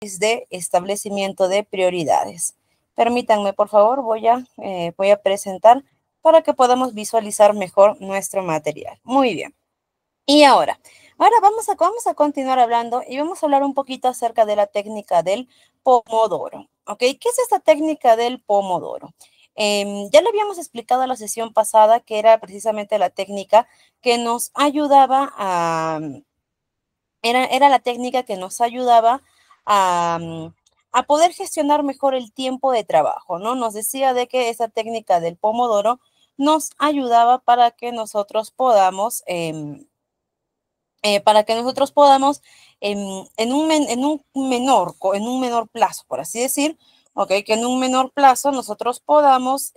de establecimiento de prioridades. Permítanme, por favor, voy a presentar para que podamos visualizar mejor nuestro material. Muy bien. Y ahora vamos a continuar hablando y vamos a hablar un poquito acerca de la técnica del Pomodoro. ¿Ok? ¿Qué es esta técnica del Pomodoro? Ya lo habíamos explicado en la sesión pasada, que era precisamente la técnica que nos ayudaba era la técnica que nos ayudaba a poder gestionar mejor el tiempo de trabajo, ¿no? Nos decía de que esa técnica del Pomodoro nos ayudaba para que nosotros podamos en un menor plazo, por así decir, ok, que en un menor plazo nosotros podamos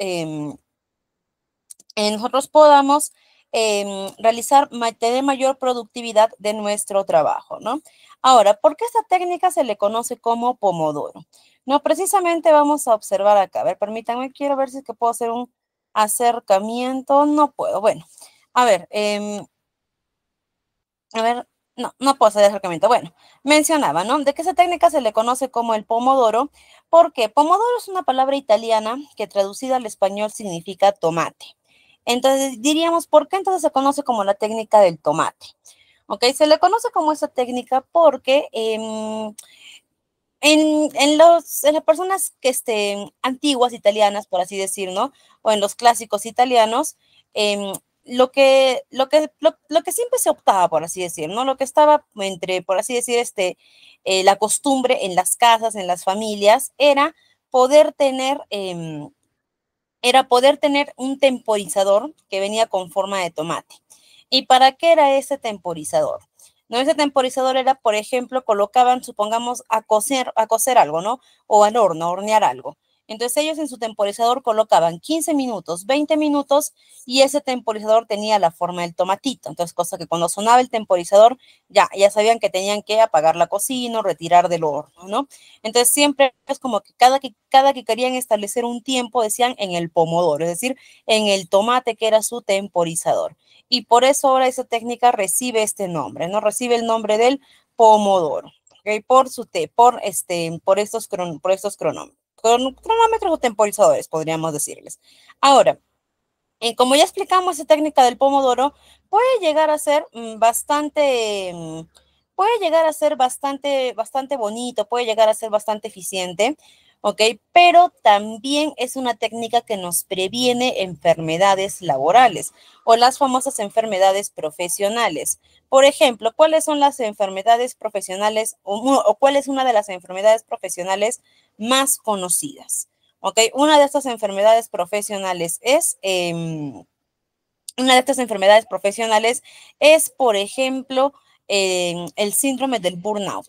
tener mayor productividad de nuestro trabajo, ¿no? Ahora, ¿por qué esta técnica se le conoce como Pomodoro? No, precisamente vamos a observar acá. A ver, permítanme, quiero ver si es que puedo hacer un acercamiento. No puedo. Bueno, a ver, no puedo hacer acercamiento. Bueno, mencionaba, ¿no? De que esa técnica se le conoce como el pomodoro, porque pomodoro es una palabra italiana que traducida al español significa tomate. Entonces diríamos, ¿por qué entonces se conoce como la técnica del tomate? ¿Ok? Se le conoce como esa técnica porque en las personas que estén antiguas italianas, por así decir, ¿no? O en los clásicos italianos, em, lo que siempre se optaba, por así decir, ¿no? Lo que estaba entre, por así decir, la costumbre en las casas, en las familias, poder tener, era poder tener un temporizador que venía con forma de tomate. ¿Y para qué era ese temporizador? No, ese temporizador era, por ejemplo, colocaban, supongamos, a cocer algo, ¿no? O al horno, a hornear algo. Entonces ellos en su temporizador colocaban 15 minutos, 20 minutos y ese temporizador tenía la forma del tomatito. Entonces, cosa que cuando sonaba el temporizador, ya sabían que tenían que apagar la cocina, retirar del horno, ¿no? Entonces siempre es como que cada que querían establecer un tiempo decían en el pomodoro, es decir, en el tomate que era su temporizador. Y por eso ahora esa técnica recibe este nombre, ¿no? Recibe el nombre del pomodoro, ¿ok? Por estos cronómetros o temporizadores, podríamos decirles. Ahora, como ya explicamos, esta técnica del pomodoro puede llegar a ser puede llegar a ser bastante bonito, puede llegar a ser bastante eficiente, ¿ok? Pero también es una técnica que nos previene enfermedades laborales o las famosas enfermedades profesionales. Por ejemplo, ¿cuáles son las enfermedades profesionales o cuál es una de las enfermedades profesionales más conocidas? Ok, una de estas enfermedades profesionales es, por ejemplo, el síndrome del burnout.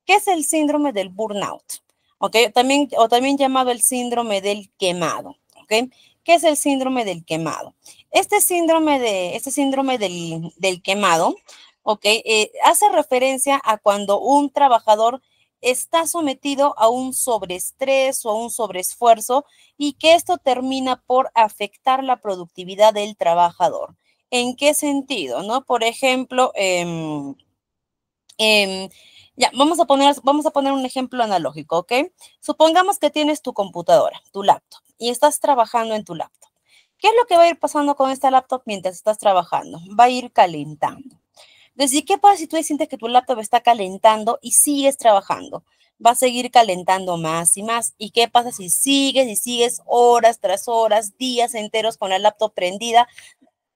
¿Qué es el síndrome del burnout? Ok, también llamado el síndrome del quemado. Ok, ¿qué es el síndrome del quemado? Este síndrome del quemado, ok, hace referencia a cuando un trabajador está sometido a un sobreestrés o a un sobreesfuerzo y que esto termina por afectar la productividad del trabajador. ¿En qué sentido? ¿No? Por ejemplo, em, ya, vamos a poner un ejemplo analógico, ¿ok? Supongamos que tienes tu computadora, tu laptop, y estás trabajando en tu laptop. ¿Qué es lo que va a ir pasando con esta laptop mientras estás trabajando? Va a ir calentando. Entonces, ¿y qué pasa si tú sientes que tu laptop está calentando y sigues trabajando? Va a seguir calentando más y más. ¿Y qué pasa si sigues y sigues horas tras horas, días enteros con la laptop prendida,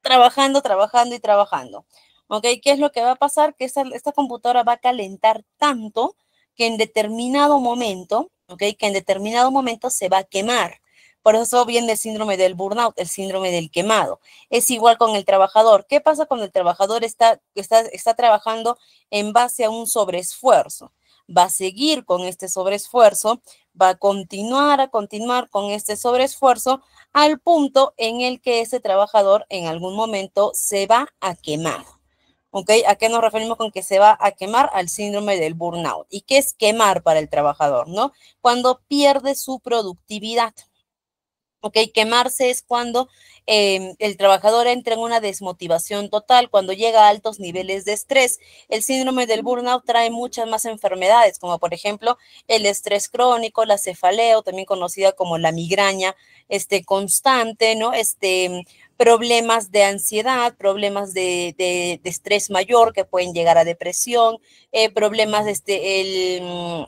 trabajando, trabajando y trabajando? ¿Ok? ¿Qué es lo que va a pasar? Que esta computadora va a calentar tanto que en determinado momento, ¿ok? Que en determinado momento se va a quemar. Por eso viene el síndrome del burnout, el síndrome del quemado. Es igual con el trabajador. ¿Qué pasa cuando el trabajador está trabajando en base a un sobreesfuerzo? Va a seguir con este sobreesfuerzo, va a continuar con este sobreesfuerzo al punto en el que ese trabajador en algún momento se va a quemar. ¿Ok? ¿A qué nos referimos con que se va a quemar? Al síndrome del burnout. ¿Y qué es quemar para el trabajador? ¿No? Cuando pierde su productividad. ¿Ok? Quemarse es cuando el trabajador entra en una desmotivación total, cuando llega a altos niveles de estrés. El síndrome del burnout trae muchas más enfermedades, como por ejemplo el estrés crónico, la cefalea, también conocida como la migraña constante, ¿no? Problemas de ansiedad, problemas de estrés mayor que pueden llegar a depresión, problemas el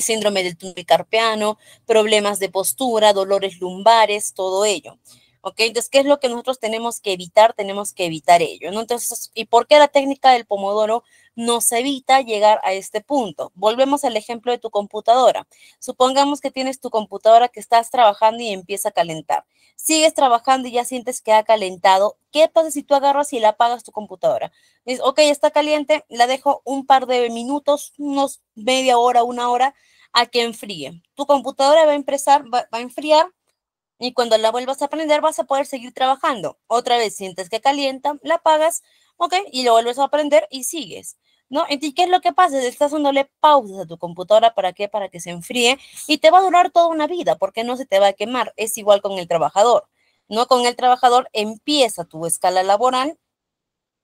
síndrome del túnel carpiano, problemas de postura, dolores lumbares, todo ello. ¿Ok? Entonces, ¿qué es lo que nosotros tenemos que evitar? Tenemos que evitar ello, ¿no? Entonces, ¿y por qué la técnica del pomodoro nos evita llegar a este punto? Volvemos al ejemplo de tu computadora. Supongamos que tienes tu computadora que estás trabajando y empieza a calentar. Sigues trabajando y ya sientes que ha calentado. ¿Qué pasa si tú agarras y la apagas tu computadora? Dices, ok, está caliente, la dejo un par de minutos, unos media hora, una hora, a que enfríe. Tu computadora va a empezar, va a enfriar y cuando la vuelvas a prender vas a poder seguir trabajando. Otra vez sientes que calienta, la apagas, ok, y lo vuelves a prender y sigues. ¿No? Entonces, ¿qué es lo que pasa? Estás dándole pausas a tu computadora, ¿para qué? Para que se enfríe y te va a durar toda una vida porque no se te va a quemar. Es igual con el trabajador, ¿no? Con el trabajador empieza tu escala laboral,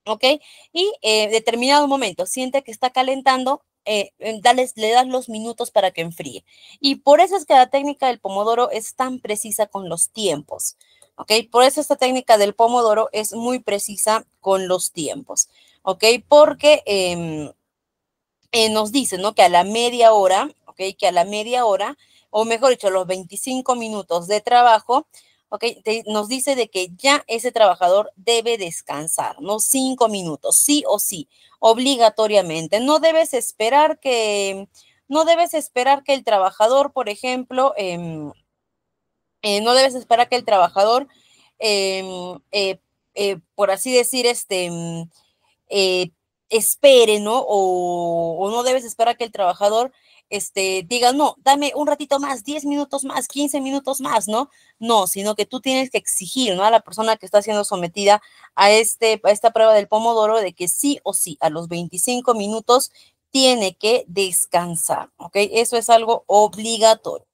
¿ok? Y determinado momento siente que está calentando, le das los minutos para que enfríe. Y por eso es que la técnica del pomodoro es tan precisa con los tiempos, ¿ok? Por eso esta técnica del pomodoro es muy precisa con los tiempos, ¿ok? Porque nos dice, ¿no? Que a la media hora, ¿ok? Que a la media hora, o mejor dicho, los 25 minutos de trabajo, ¿ok? Nos dice de que ya ese trabajador debe descansar, ¿no? 5 minutos, sí o sí, obligatoriamente. No debes esperar que el trabajador, por ejemplo, no debes esperar que el trabajador, por así decir, eh, espere, ¿no? O no debes esperar que el trabajador diga, no, dame un ratito más, 10 minutos más, 15 minutos más, ¿no? No, sino que tú tienes que exigir, ¿no? A la persona que está siendo sometida a esta prueba del pomodoro de que sí o sí, a los 25 minutos tiene que descansar, ¿ok? Eso es algo obligatorio.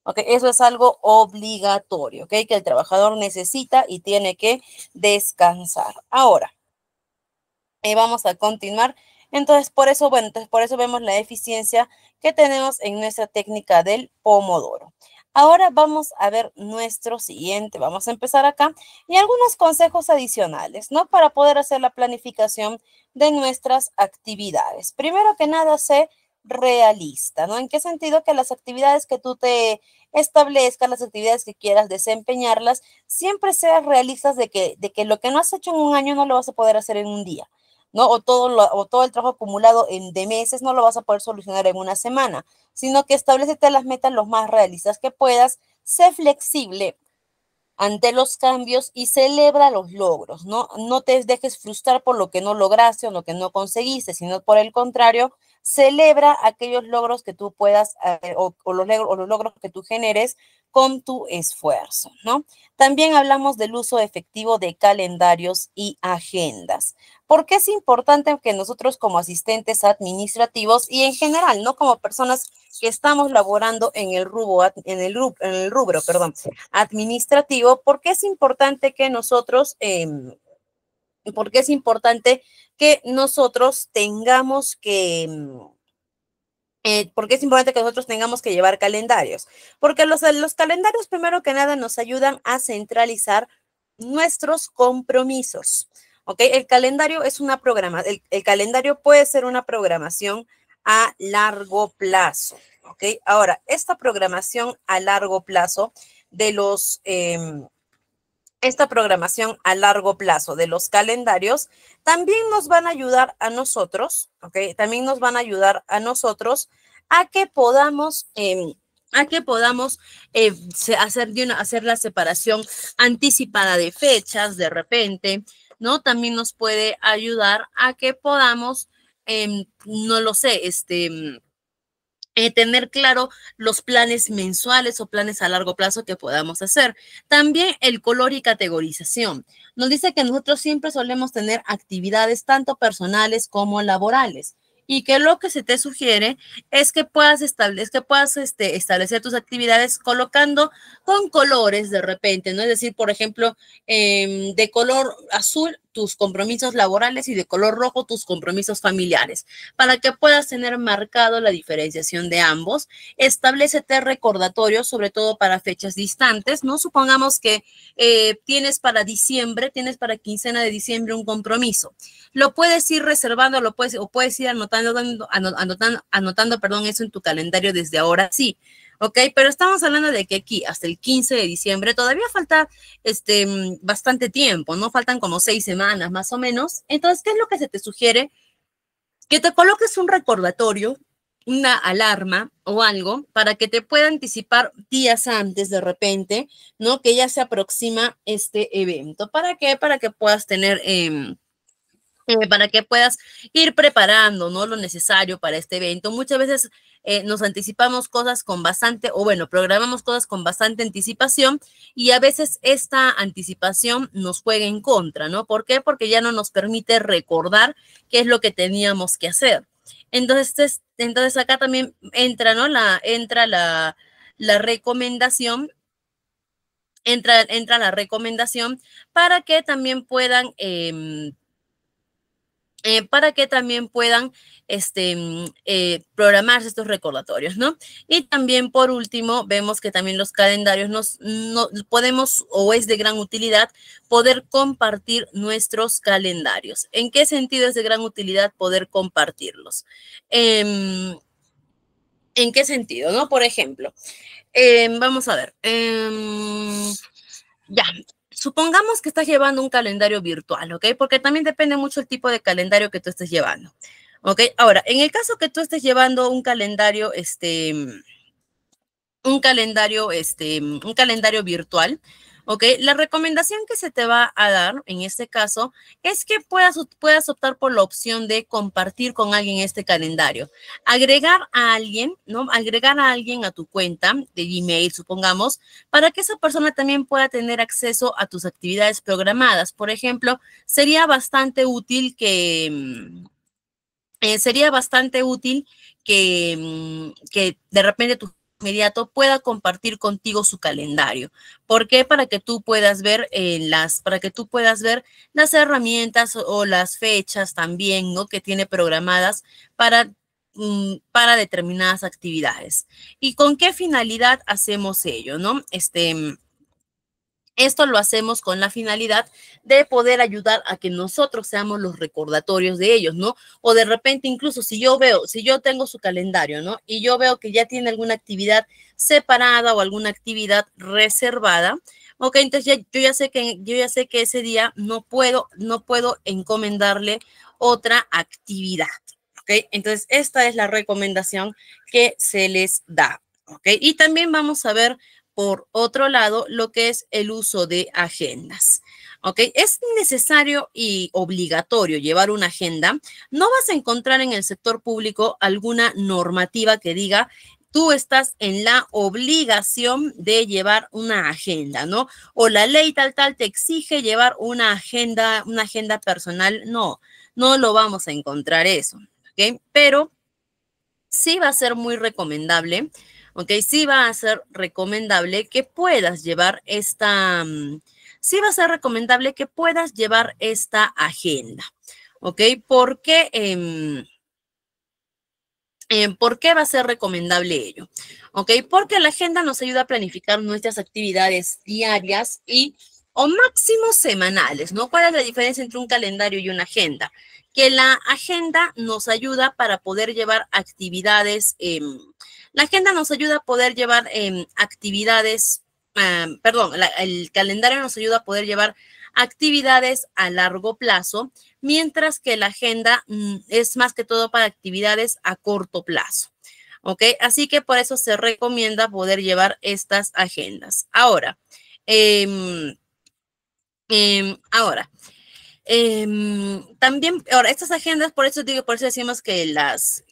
¿Ok? Eso es algo obligatorio, ¿ok? Que el trabajador necesita y tiene que descansar. Ahora, vamos a continuar. Entonces, por eso, bueno, entonces por eso vemos la eficiencia que tenemos en nuestra técnica del pomodoro. Ahora vamos a ver nuestro siguiente. Vamos a empezar acá y algunos consejos adicionales, ¿no? Para poder hacer la planificación de nuestras actividades. Primero que nada, sé realista, ¿no? ¿En qué sentido? Que las actividades que tú te establezcas, las actividades que quieras desempeñarlas, siempre seas realistas de que lo que no has hecho en un año no lo vas a poder hacer en un día. ¿No? O todo el trabajo acumulado de meses no lo vas a poder solucionar en una semana, sino que establecete las metas lo más realistas que puedas, sé flexible ante los cambios y celebra los logros, ¿no? No te dejes frustrar por lo que no lograste o lo que no conseguiste, sino por el contrario, celebra aquellos logros que tú puedas o los logros que tú generes con tu esfuerzo, ¿no? También hablamos del uso efectivo de calendarios y agendas. ¿Por qué es importante que nosotros como asistentes administrativos y en general, no como personas que estamos laborando en el rubro, perdón, administrativo, porque es importante que nosotros, porque es importante que nosotros tengamos que, porque es importante que nosotros tengamos que llevar calendarios, porque los calendarios primero que nada nos ayudan a centralizar nuestros compromisos. ¿Ok? El calendario es una el calendario puede ser una programación a largo plazo. ¿Ok? Ahora, esta programación a largo plazo de esta programación a largo plazo de los calendarios también nos van a ayudar a nosotros, ¿ok? También nos van a ayudar a nosotros a que podamos, hacer la separación anticipada de fechas de repente, ¿no? También nos puede ayudar a que podamos, no lo sé, tener claro los planes mensuales o planes a largo plazo que podamos hacer. También el color y categorización. Nos dice que nosotros siempre solemos tener actividades tanto personales como laborales. y que lo que se te sugiere es que puedas establecer tus actividades colocando con colores de repente, ¿no? Es decir, por ejemplo, de color azul tus compromisos laborales y de color rojo tus compromisos familiares, para que puedas tener marcado la diferenciación de ambos. Establécete recordatorios, sobre todo para fechas distantes, ¿no? Supongamos que tienes para diciembre, tienes para quincena de diciembre un compromiso. Lo puedes ir reservando, o puedes ir anotando, perdón, eso en tu calendario desde ahora, sí. ¿Ok? Pero estamos hablando de que aquí, hasta el 15 de diciembre, todavía falta bastante tiempo, ¿no? Faltan como 6 semanas más o menos. Entonces, ¿qué es lo que se te sugiere? Que te coloques un recordatorio, una alarma o algo para que te pueda anticipar días antes de repente, ¿no? Que ya se aproxima este evento. ¿Para qué? Para que puedas tener... para que puedas ir preparando, ¿no? Lo necesario para este evento. Muchas veces nos anticipamos cosas con bastante, o bueno, programamos cosas con bastante anticipación y a veces esta anticipación nos juega en contra, ¿no? ¿Por qué? Porque ya no nos permite recordar qué es lo que teníamos que hacer. Entonces acá también entra, ¿no? Entra la recomendación. Entra la recomendación para que también puedan programarse estos recordatorios, ¿no? Y también, por último, vemos que también los calendarios no podemos, o es de gran utilidad, poder compartir nuestros calendarios. ¿En qué sentido es de gran utilidad poder compartirlos? ¿En qué sentido, no? Por ejemplo, vamos a ver. Ya, supongamos que estás llevando un calendario virtual, ¿ok? Porque también depende mucho el tipo de calendario que tú estés llevando, ¿ok? Ahora, en el caso que tú estés llevando un calendario virtual, ¿ok? La recomendación que se te va a dar en este caso es que puedas optar por la opción de compartir con alguien este calendario. Agregar a alguien, ¿no? Agregar a alguien a tu cuenta de Gmail, supongamos, para que esa persona también pueda tener acceso a tus actividades programadas. Por ejemplo, sería bastante útil que de repente tu inmediato pueda compartir contigo su calendario. ¿Por qué? Para que tú puedas ver las herramientas o las fechas también, ¿no? Que tiene programadas para determinadas actividades. ¿Y con qué finalidad hacemos ello, no? Esto lo hacemos con la finalidad de poder ayudar a que nosotros seamos los recordatorios de ellos, ¿no? O de repente, incluso si yo tengo su calendario, ¿no? Y yo veo que ya tiene alguna actividad separada o alguna actividad reservada, ok, entonces yo ya sé que ese día no puedo encomendarle otra actividad, ok. Entonces, esta es la recomendación que se les da, ok. Y también vamos a ver por otro lado, lo que es el uso de agendas. ¿Ok? Es necesario y obligatorio llevar una agenda. No vas a encontrar en el sector público alguna normativa que diga tú estás en la obligación de llevar una agenda, ¿no? O la ley tal te exige llevar una agenda personal. No, no lo vamos a encontrar eso, ¿ok? Pero sí va a ser muy recomendable, ¿ok? Sí va a ser recomendable que puedas llevar sí va a ser recomendable que puedas llevar esta agenda, ¿ok? ¿Por qué va a ser recomendable ello? ¿Ok? Porque la agenda nos ayuda a planificar nuestras actividades diarias o máximo semanales, ¿no? ¿Cuál es la diferencia entre un calendario y una agenda? Que la agenda nos ayuda para poder llevar actividades, la agenda nos ayuda a poder llevar actividades, el calendario nos ayuda a poder llevar actividades a largo plazo, mientras que la agenda es más que todo para actividades a corto plazo. ¿Ok? Así que por eso se recomienda poder llevar estas agendas. Ahora, también, ahora, estas agendas, por eso decimos que las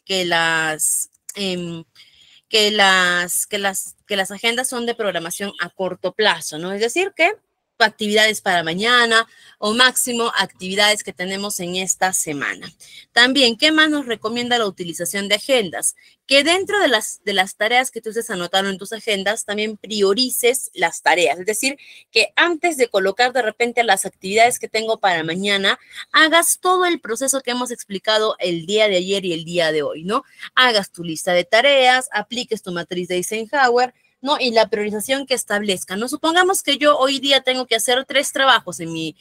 agendas son de programación a corto plazo, ¿no? Es decir, que actividades para mañana o máximo actividades que tenemos en esta semana. También, ¿qué más nos recomienda la utilización de agendas? Que dentro de las tareas que tú estés anotando en tus agendas, también priorices las tareas. Es decir, que antes de colocar de repente las actividades que tengo para mañana, hagas todo el proceso que hemos explicado el día de ayer y el día de hoy, ¿no? Hagas tu lista de tareas, apliques tu matriz de Eisenhower, ¿no? Y la priorización que establezca, ¿no? Supongamos que yo hoy día tengo que hacer 3 trabajos en mi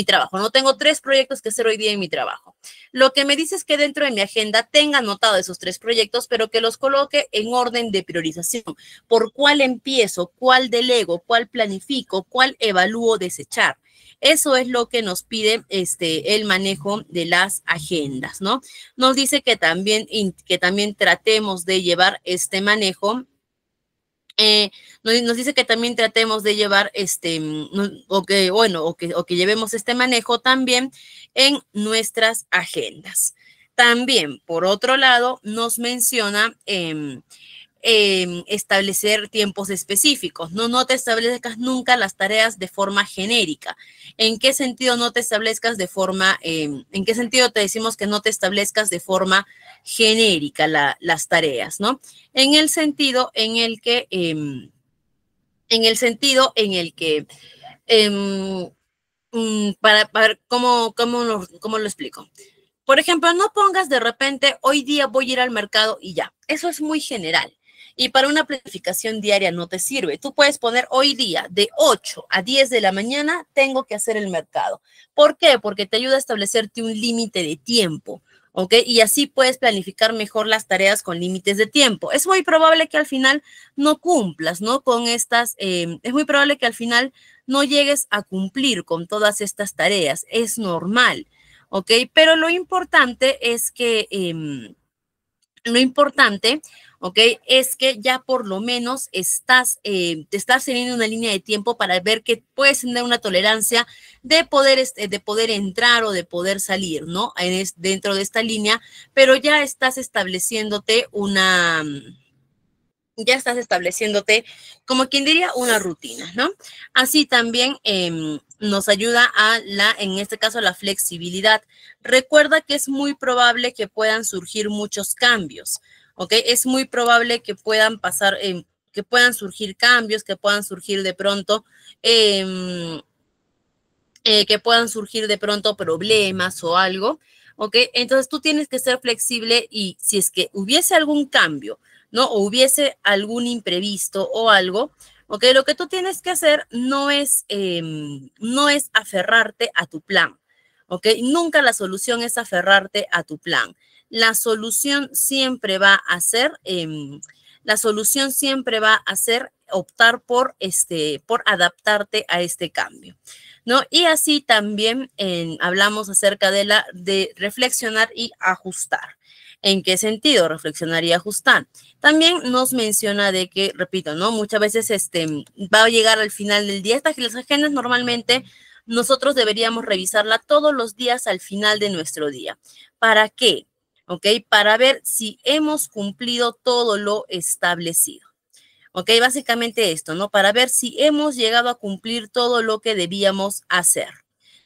trabajo, ¿no? Tengo 3 proyectos que hacer hoy día en mi trabajo. Lo que me dice es que dentro de mi agenda tenga anotado esos 3 proyectos, pero que los coloque en orden de priorización. ¿Por cuál empiezo? ¿Cuál delego? ¿Cuál planifico? ¿Cuál evalúo desechar? Eso es lo que nos pide el manejo de las agendas, ¿no? Nos dice que también tratemos de llevar este manejo. Nos dice que también tratemos de llevar o que llevemos este manejo también en nuestras agendas. También, por otro lado, nos menciona establecer tiempos específicos. No te establezcas nunca las tareas de forma genérica. ¿En qué sentido no te establezcas de forma, en qué sentido te decimos que no te establezcas de forma genérica las tareas, ¿no? En el sentido en el que, para ver cómo lo explico. Por ejemplo, no pongas de repente, hoy día voy a ir al mercado y ya. Eso es muy general. Y para una planificación diaria no te sirve. Tú puedes poner hoy día de 8 a 10 de la mañana tengo que hacer el mercado. ¿Por qué? Porque te ayuda a establecerte un límite de tiempo, ¿ok? Y así puedes planificar mejor las tareas con límites de tiempo. Es muy probable que al final no cumplas, ¿no? Con estas, es muy probable que al final no llegues a cumplir con todas estas tareas. Es normal. ¿Ok? Pero lo importante es que, ¿ok? Es que ya por lo menos te estás teniendo una línea de tiempo para ver que puedes tener una tolerancia de poder entrar o de poder salir, ¿no? Dentro de esta línea, pero ya estás estableciéndote como quien diría, una rutina, ¿no? Así también nos ayuda en este caso, la flexibilidad. Recuerda que es muy probable que puedan surgir muchos cambios, ¿ok? Es muy probable que puedan que puedan surgir cambios, que puedan surgir de pronto, problemas o algo, ¿ok? Entonces tú tienes que ser flexible y si es que hubiese algún cambio, ¿no? O hubiese algún imprevisto o algo, ¿ok? Lo que tú tienes que hacer no es aferrarte a tu plan, ¿ok? Nunca la solución es aferrarte a tu plan. La solución siempre va a ser, optar por adaptarte a este cambio, ¿no? Y así también hablamos acerca de reflexionar y ajustar. ¿En qué sentido reflexionar y ajustar? También nos menciona de que, repito, ¿no? Muchas veces va a llegar al final del día. Las agendas normalmente nosotros deberíamos revisarla todos los días al final de nuestro día. ¿Para qué? ¿Ok? Para ver si hemos cumplido todo lo establecido. ¿Ok? Básicamente esto, ¿no? Para ver si hemos llegado a cumplir todo lo que debíamos hacer,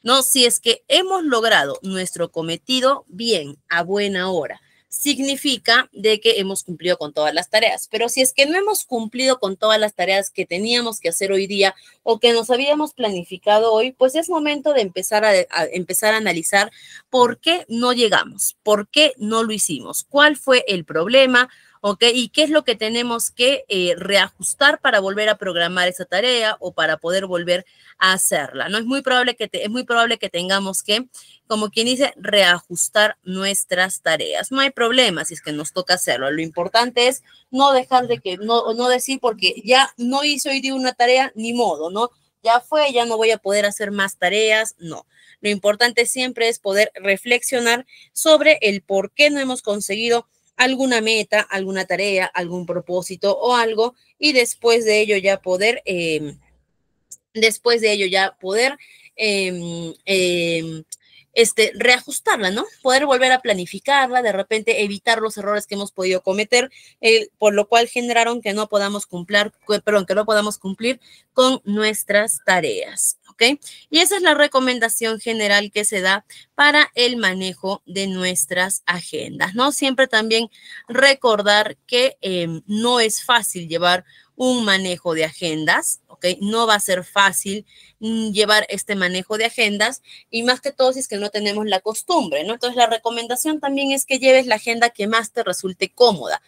¿no? Si es que hemos logrado nuestro cometido, bien, a buena hora. Significa de que hemos cumplido con todas las tareas. Pero si es que no hemos cumplido con todas las tareas que teníamos que hacer hoy día o que nos habíamos planificado hoy, pues es momento de empezar a analizar por qué no llegamos, por qué no lo hicimos, cuál fue el problema, ¿ok? ¿Y qué es lo que tenemos que reajustar para volver a programar esa tarea o para poder volver a hacerla? ¿No? Es muy probable que tengamos que, como quien dice, reajustar nuestras tareas. No hay problema si es que nos toca hacerlo. Lo importante es no dejar no decir porque ya no hice hoy día una tarea, ni modo, ¿no? Ya fue, ya no voy a poder hacer más tareas, no. Lo importante siempre es poder reflexionar sobre el por qué no hemos conseguido alguna meta, alguna tarea, algún propósito o algo, y después de ello ya poder reajustarla, ¿no? Poder volver a planificarla, de repente evitar los errores que hemos podido cometer, por lo cual generaron que no podamos cumplir con nuestras tareas. ¿ok? Y esa es la recomendación general que se da para el manejo de nuestras agendas, ¿no? Siempre también recordar que no es fácil llevar un manejo de agendas, ¿ok? No va a ser fácil llevar este manejo de agendas y más que todo si es que no tenemos la costumbre, ¿no? Entonces la recomendación también es que lleves la agenda que más te resulte cómoda.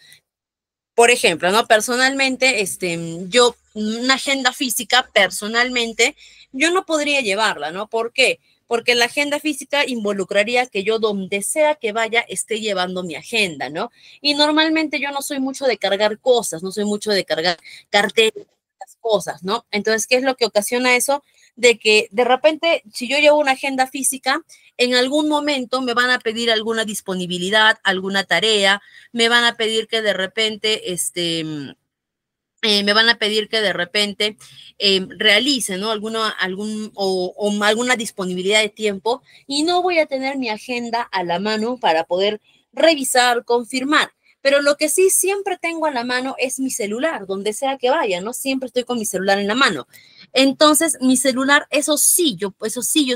Por ejemplo, ¿no? Personalmente, yo, una agenda física, personalmente, yo no podría llevarla, ¿no? ¿Por qué? Porque la agenda física involucraría que yo donde sea que vaya esté llevando mi agenda, ¿no? Y normalmente yo no soy mucho de cargar cosas, no soy mucho de cargar carteles, cosas, ¿no? Entonces, ¿qué es lo que ocasiona eso? De que de repente, si yo llevo una agenda física, en algún momento me van a pedir alguna disponibilidad, alguna tarea, me van a pedir que de repente, me van a pedir que de repente realice, ¿no? Alguna disponibilidad de tiempo y no voy a tener mi agenda a la mano para poder revisar, confirmar. Pero lo que sí siempre tengo a la mano es mi celular, donde sea que vaya, ¿no? Siempre estoy con mi celular en la mano. Entonces, mi celular, eso sí, yo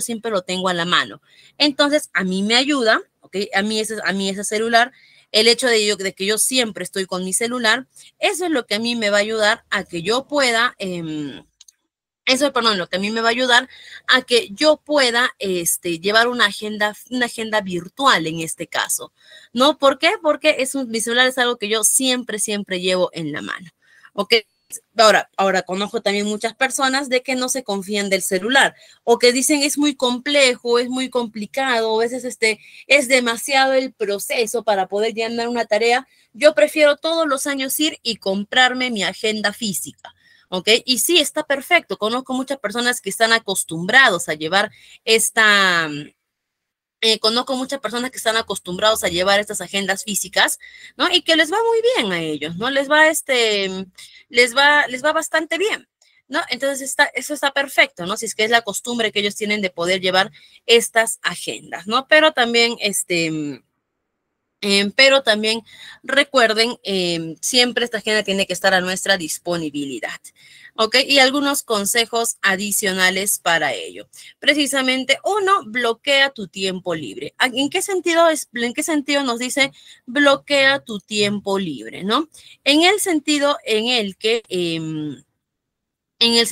siempre lo tengo a la mano. Entonces, a mí me ayuda, ¿ok? A mí ese celular, el hecho de que yo siempre estoy con mi celular, eso es lo que a mí me va a ayudar a que yo pueda, lo que a mí me va a ayudar a que yo pueda llevar una agenda virtual en este caso, ¿no? ¿Por qué? Porque mi celular es algo que yo siempre, siempre llevo en la mano, ¿ok? Ahora conozco también muchas personas de que no se confían del celular o que dicen es muy complejo, es muy complicado, a veces es demasiado el proceso para poder llenar una tarea. Yo prefiero todos los años ir y comprarme mi agenda física. ¿Ok? Y sí, está perfecto. Conozco muchas personas que están acostumbrados a llevar conozco muchas personas que están acostumbrados a llevar estas agendas físicas, ¿no? Y que les va muy bien a ellos, ¿no? Les va bastante bien, ¿no? Entonces eso está perfecto, ¿no? Si es que es la costumbre que ellos tienen de poder llevar estas agendas, ¿no? Pero también recuerden, siempre esta agenda tiene que estar a nuestra disponibilidad. ¿Ok? Y algunos consejos adicionales para ello. Precisamente, uno, bloquea tu tiempo libre. ¿En qué sentido nos dice bloquea tu tiempo libre, ¿no? En el sentido en el que... en el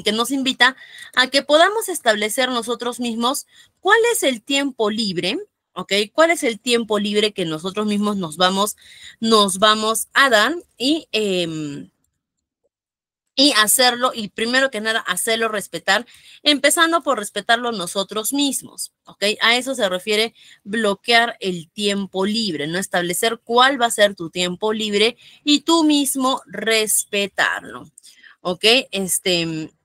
que nos invita a que podamos establecer nosotros mismos cuál es el tiempo libre, ¿ok? ¿Cuál es el tiempo libre que nosotros mismos nos vamos a dar y hacerlo, y primero que nada, hacerlo respetar, empezando por respetarlo nosotros mismos, ¿ok? A eso se refiere bloquear el tiempo libre, ¿no? Establecer cuál va a ser tu tiempo libre y tú mismo respetarlo. ¿Ok?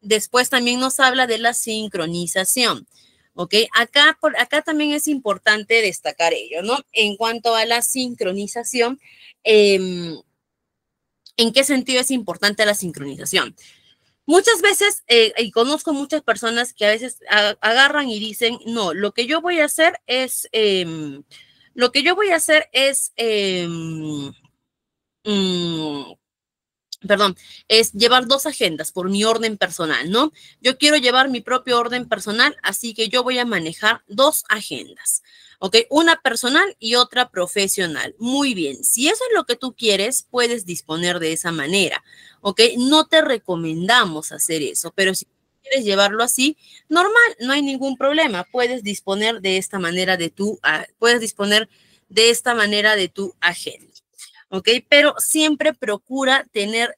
Después también nos habla de la sincronización. ¿Ok? Acá también es importante destacar ello, ¿no? En cuanto a la sincronización, ¿en qué sentido es importante la sincronización? Muchas veces, y conozco muchas personas que a veces agarran y dicen, no, lo que yo voy a hacer es, perdón, es llevar dos agendas por mi orden personal, ¿no? Yo quiero llevar mi propio orden personal, así que yo voy a manejar dos agendas, ¿ok? Una personal y otra profesional. Muy bien, si eso es lo que tú quieres, puedes disponer de esa manera, ¿ok? No te recomendamos hacer eso, pero si quieres llevarlo así, normal, no hay ningún problema. Puedes disponer de esta manera de tu agenda. ¿Ok? Pero siempre procura tener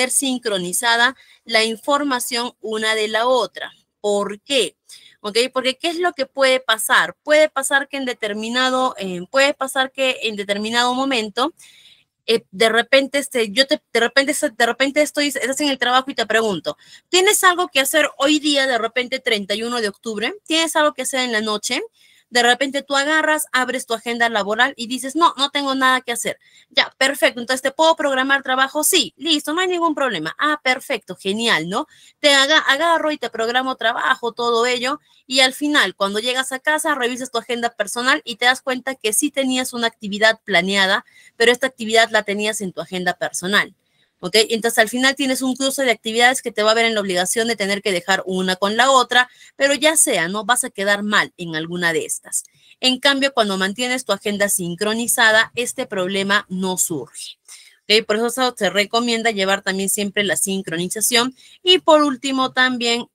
sincronizada la información una de la otra. ¿Por qué? ¿Ok? Porque ¿qué es lo que puede pasar? Puede pasar que en determinado momento, de repente, estás en el trabajo y te pregunto, ¿tienes algo que hacer hoy día, de repente 31 de octubre? ¿Tienes algo que hacer en la noche? De repente tú agarras, abres tu agenda laboral y dices, no, no tengo nada que hacer. Ya, perfecto. Entonces, ¿te puedo programar trabajo? Sí, listo, no hay ningún problema. Ah, perfecto, genial, ¿no? Agarro y te programo trabajo, todo ello. Y al final, cuando llegas a casa, revisas tu agenda personal y te das cuenta que sí tenías una actividad planeada, pero esta actividad la tenías en tu agenda personal. ¿ok? Entonces, al final tienes un cruce de actividades que te va a ver en la obligación de tener que dejar una con la otra, pero ya sea, no vas a quedar mal en alguna de estas. En cambio, cuando mantienes tu agenda sincronizada, este problema no surge. ¿Okay? Por eso se recomienda llevar también siempre la sincronización. Y por último, también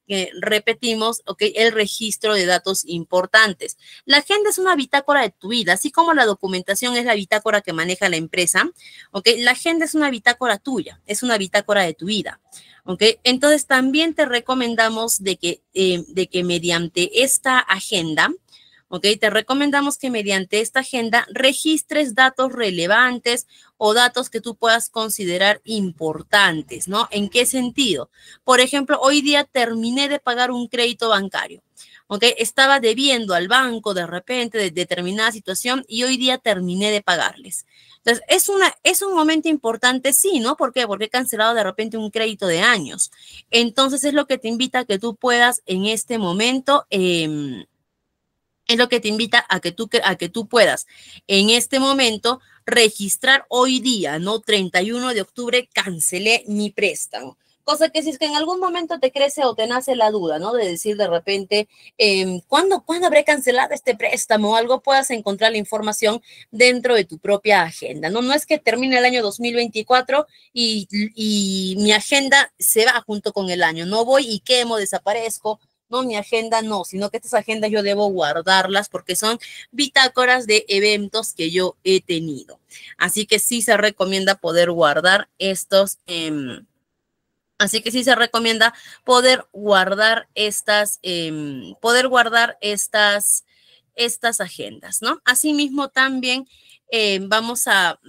repetimos, ¿okay? El registro de datos importantes. La agenda es una bitácora de tu vida, así como la documentación es la bitácora que maneja la empresa. ¿Okay? La agenda es una bitácora tuya, es una bitácora de tu vida. ¿Okay? Entonces, también te recomendamos de que mediante esta agenda, ¿ok? Te recomendamos que mediante esta agenda registres datos relevantes o datos que tú puedas considerar importantes, ¿no? ¿En qué sentido? Por ejemplo, hoy día terminé de pagar un crédito bancario, ¿ok? Estaba debiendo al banco de repente de determinada situación y hoy día terminé de pagarles. Entonces, es un momento importante, sí, ¿no? ¿Por qué? Porque he cancelado de repente un crédito de años. Entonces, es lo que te invita a que tú puedas en este momento es lo que te invita a que tú puedas en este momento registrar hoy día, ¿no? 31 de octubre cancelé mi préstamo. Cosa que si es que en algún momento te crece o te nace la duda, ¿no? De decir de repente, ¿cuándo habré cancelado este préstamo? O algo puedas encontrar la información dentro de tu propia agenda, ¿no? No es que termine el año 2024 y mi agenda se va junto con el año. No voy y quemo, desaparezco. No, mi agenda no, sino que estas agendas yo debo guardarlas porque son bitácoras de eventos que yo he tenido. Así que sí se recomienda poder guardar estos, así que sí se recomienda poder guardar estas agendas, ¿no? Asimismo, también vamos a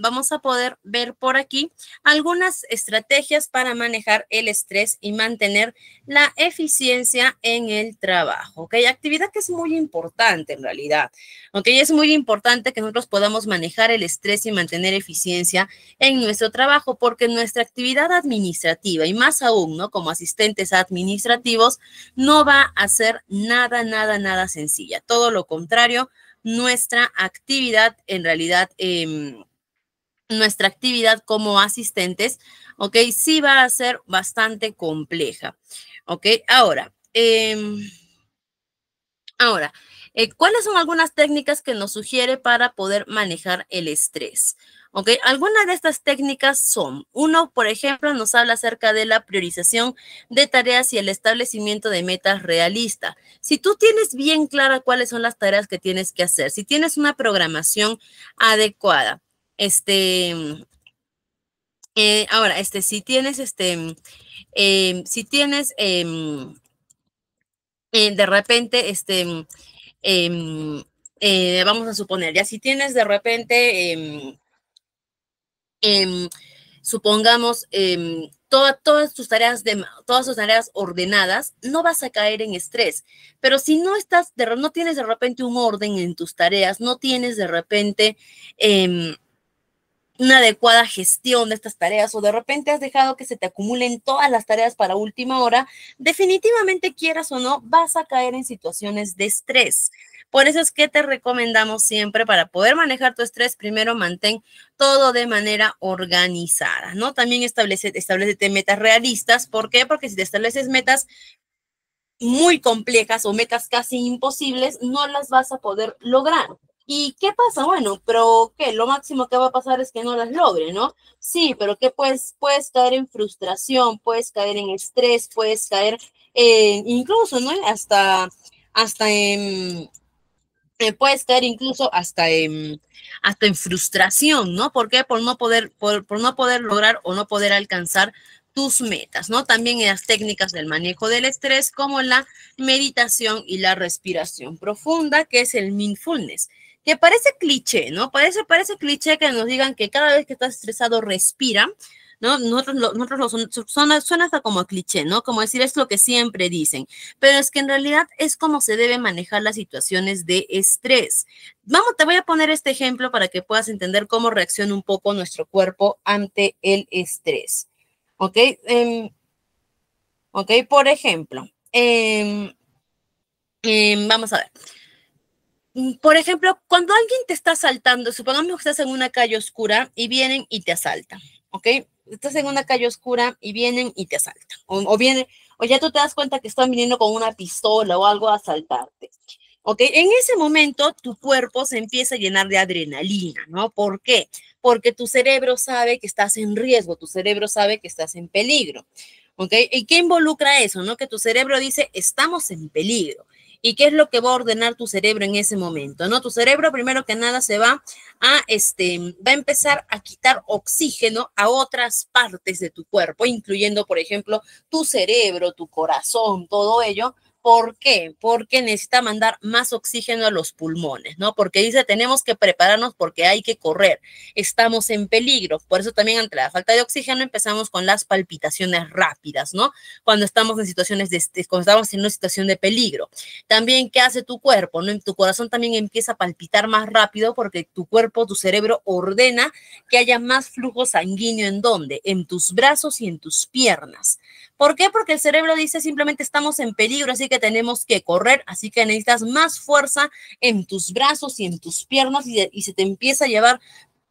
poder ver por aquí algunas estrategias para manejar el estrés y mantener la eficiencia en el trabajo, ¿ok? Actividad que es muy importante en realidad, ¿ok? Es muy importante que nosotros podamos manejar el estrés y mantener eficiencia en nuestro trabajo, porque nuestra actividad administrativa, y más aún, ¿no? Como asistentes administrativos, no va a ser nada sencilla. Todo lo contrario, nuestra actividad, en realidad, nuestra actividad como asistentes, ¿ok? Sí va a ser bastante compleja, ¿ok? Ahora, ¿cuáles son algunas técnicas que nos sugiere para poder manejar el estrés? ¿Ok? Algunas de estas técnicas son, uno, por ejemplo, nos habla acerca de la priorización de tareas y el establecimiento de metas realistas. Si tú tienes bien clara cuáles son las tareas que tienes que hacer, si tienes una programación adecuada, si tienes, de repente, vamos a suponer, ya si tienes de repente, supongamos, todas tus tareas ordenadas, no vas a caer en estrés. Pero si no no tienes de repente un orden en tus tareas, no tienes de repente una adecuada gestión de estas tareas o de repente has dejado que se te acumulen todas las tareas para última hora, definitivamente quieras o no, vas a caer en situaciones de estrés. Por eso es que te recomendamos siempre para poder manejar tu estrés, primero mantén todo de manera organizada, ¿no? También establecete metas realistas. ¿Por qué? Porque si te estableces metas muy complejas o metas casi imposibles, no las vas a poder lograr. ¿Y qué pasa? Bueno, pero ¿qué? Lo máximo que va a pasar es que no las logre, ¿no? Sí, pero ¿qué? Puedes caer en frustración, puedes caer en estrés, puedes caer incluso, ¿no? Puedes caer incluso hasta en frustración, ¿no? ¿Por qué? Por no poder lograr o no poder alcanzar tus metas, ¿no? También en las técnicas del manejo del estrés, como la meditación y la respiración profunda, que es el mindfulness, que parece cliché, ¿no? Parece cliché que nos digan que cada vez que estás estresado, respira, ¿no? Suena hasta como cliché, ¿no? Como decir, es lo que siempre dicen, pero es que en realidad es como se debe manejar las situaciones de estrés. Te voy a poner este ejemplo para que puedas entender cómo reacciona un poco nuestro cuerpo ante el estrés. ¿Ok? Ok, por ejemplo, vamos a ver. Por ejemplo, cuando alguien te está asaltando, supongamos que estás en una calle oscura y vienen y te asaltan, ¿ok? estás en una calle oscura y vienen y te asaltan. O ya tú te das cuenta que están viniendo con una pistola o algo a asaltarte. ¿Ok? En ese momento tu cuerpo se empieza a llenar de adrenalina, ¿no? ¿Por qué? Porque tu cerebro sabe que estás en riesgo, tu cerebro sabe que estás en peligro. ¿Ok? ¿Y qué involucra eso, no? Que tu cerebro dice, estamos en peligro. ¿Y qué es lo que va a ordenar tu cerebro en ese momento, no? Tu cerebro, primero que nada, va a empezar a quitar oxígeno a otras partes de tu cuerpo, incluyendo, por ejemplo, tu cerebro, tu corazón, todo ello. ¿Por qué? Porque necesita mandar más oxígeno a los pulmones, ¿no? Porque dice, tenemos que prepararnos porque hay que correr, estamos en peligro. Por eso también ante la falta de oxígeno empezamos con las palpitaciones rápidas, ¿no? Cuando estamos en cuando estamos en una situación de peligro. También, ¿qué hace tu cuerpo? ¿No? Tu corazón también empieza a palpitar más rápido porque tu cuerpo, tu cerebro ordena que haya más flujo sanguíneo. ¿En dónde? En tus brazos y en tus piernas. ¿Por qué? Porque el cerebro dice simplemente estamos en peligro, así que tenemos que correr, así que necesitas más fuerza en tus brazos y en tus piernas y se te empieza a llevar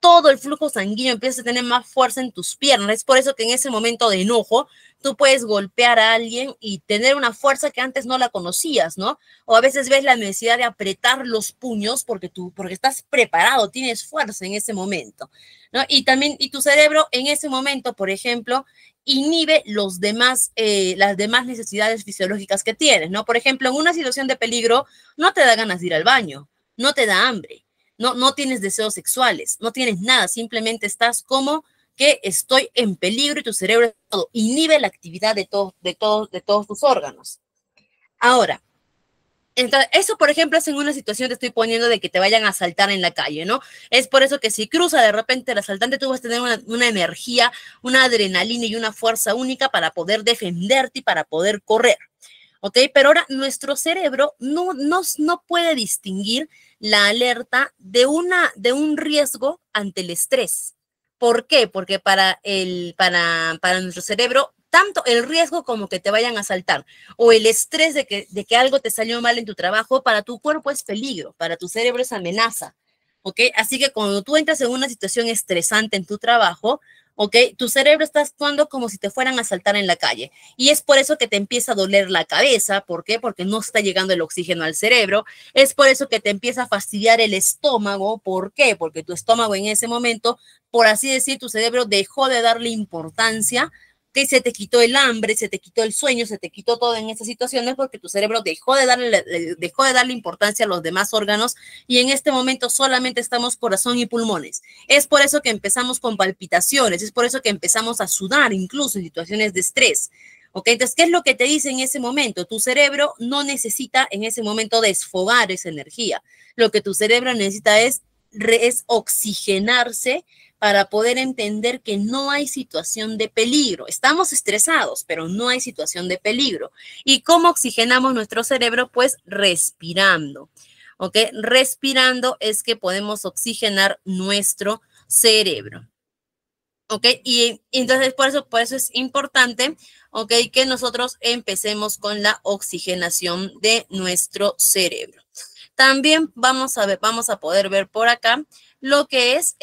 todo el flujo sanguíneo, empiezas a tener más fuerza en tus piernas. Es por eso que en ese momento de enojo tú puedes golpear a alguien y tener una fuerza que antes no la conocías, ¿no? O a veces ves la necesidad de apretar los puños porque estás preparado, tienes fuerza en ese momento, ¿no? Y tu cerebro en ese momento, por ejemplo, inhibe las demás necesidades fisiológicas que tienes, ¿no? Por ejemplo, en una situación de peligro no te da ganas de ir al baño, no te da hambre, no tienes deseos sexuales, no tienes nada, simplemente estás como que estoy en peligro y tu cerebro inhibe la actividad de todos tus órganos. Ahora, entonces, eso, por ejemplo, es en una situación te estoy poniendo de que te vayan a asaltar en la calle, ¿no? Es por eso que si cruza de repente el asaltante, tú vas a tener una energía, una adrenalina y una fuerza única para poder defenderte y para poder correr. ¿Ok? Pero ahora nuestro cerebro no puede distinguir la alerta de un riesgo ante el estrés. ¿Por qué? Porque para nuestro cerebro, tanto el riesgo como que te vayan a asaltar o el estrés de que algo te salió mal en tu trabajo, para tu cuerpo es peligro, para tu cerebro es amenaza. ¿Ok? Así que cuando tú entras en una situación estresante en tu trabajo, ¿ok? Tu cerebro está actuando como si te fueran a asaltar en la calle. Y es por eso que te empieza a doler la cabeza. ¿Por qué? Porque no está llegando el oxígeno al cerebro. Es por eso que te empieza a fastidiar el estómago. ¿Por qué? Porque tu estómago en ese momento, por así decir, tu cerebro dejó de darle importancia, que se te quitó el hambre, se te quitó el sueño, se te quitó todo en estas situaciones porque tu cerebro dejó de darle importancia a los demás órganos y en este momento solamente estamos corazón y pulmones. Es por eso que empezamos con palpitaciones, es por eso que empezamos a sudar incluso en situaciones de estrés. ¿Ok? Entonces, ¿qué es lo que te dice en ese momento? Tu cerebro no necesita en ese momento desfogar esa energía. Lo que tu cerebro necesita es oxigenarse para poder entender que no hay situación de peligro. Estamos estresados, pero no hay situación de peligro. ¿Y cómo oxigenamos nuestro cerebro? Pues respirando. ¿Ok? Respirando es que podemos oxigenar nuestro cerebro. ¿Ok? Y entonces por eso es importante, ¿ok? Que nosotros empecemos con la oxigenación de nuestro cerebro. También vamos a poder ver por acá lo que es,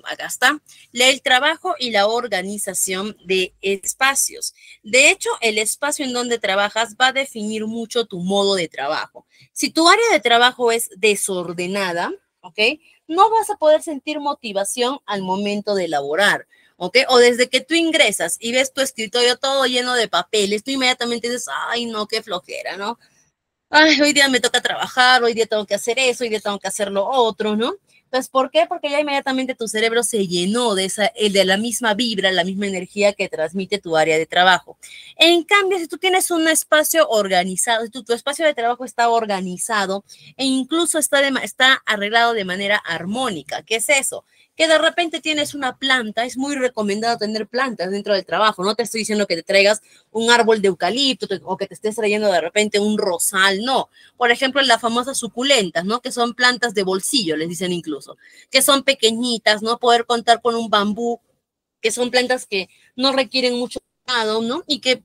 acá está, el trabajo y la organización de espacios. De hecho, el espacio en donde trabajas va a definir mucho tu modo de trabajo. Si tu área de trabajo es desordenada, ¿ok? No vas a poder sentir motivación al momento de elaborar. ¿Ok? O desde que tú ingresas y ves tu escritorio todo lleno de papeles, tú inmediatamente dices, ay, no, qué flojera, ¿no? Ay, hoy día me toca trabajar, hoy día tengo que hacer eso, hoy día tengo que hacer lo otro, ¿no? Entonces, ¿por qué? Porque ya inmediatamente tu cerebro se llenó de la misma vibra, la misma energía que transmite tu área de trabajo. En cambio, si tú tienes un espacio organizado, si tu espacio de trabajo está organizado e incluso está arreglado de manera armónica, ¿qué es eso? Que de repente tienes una planta, es muy recomendado tener plantas dentro del trabajo. No te estoy diciendo que te traigas un árbol de eucalipto o que te estés trayendo de repente un rosal, no. Por ejemplo, las famosas suculentas, ¿no? Que son plantas de bolsillo, les dicen incluso, que son pequeñitas, ¿no? Poder contar con un bambú, que son plantas que no requieren mucho cuidado, ¿no? Y que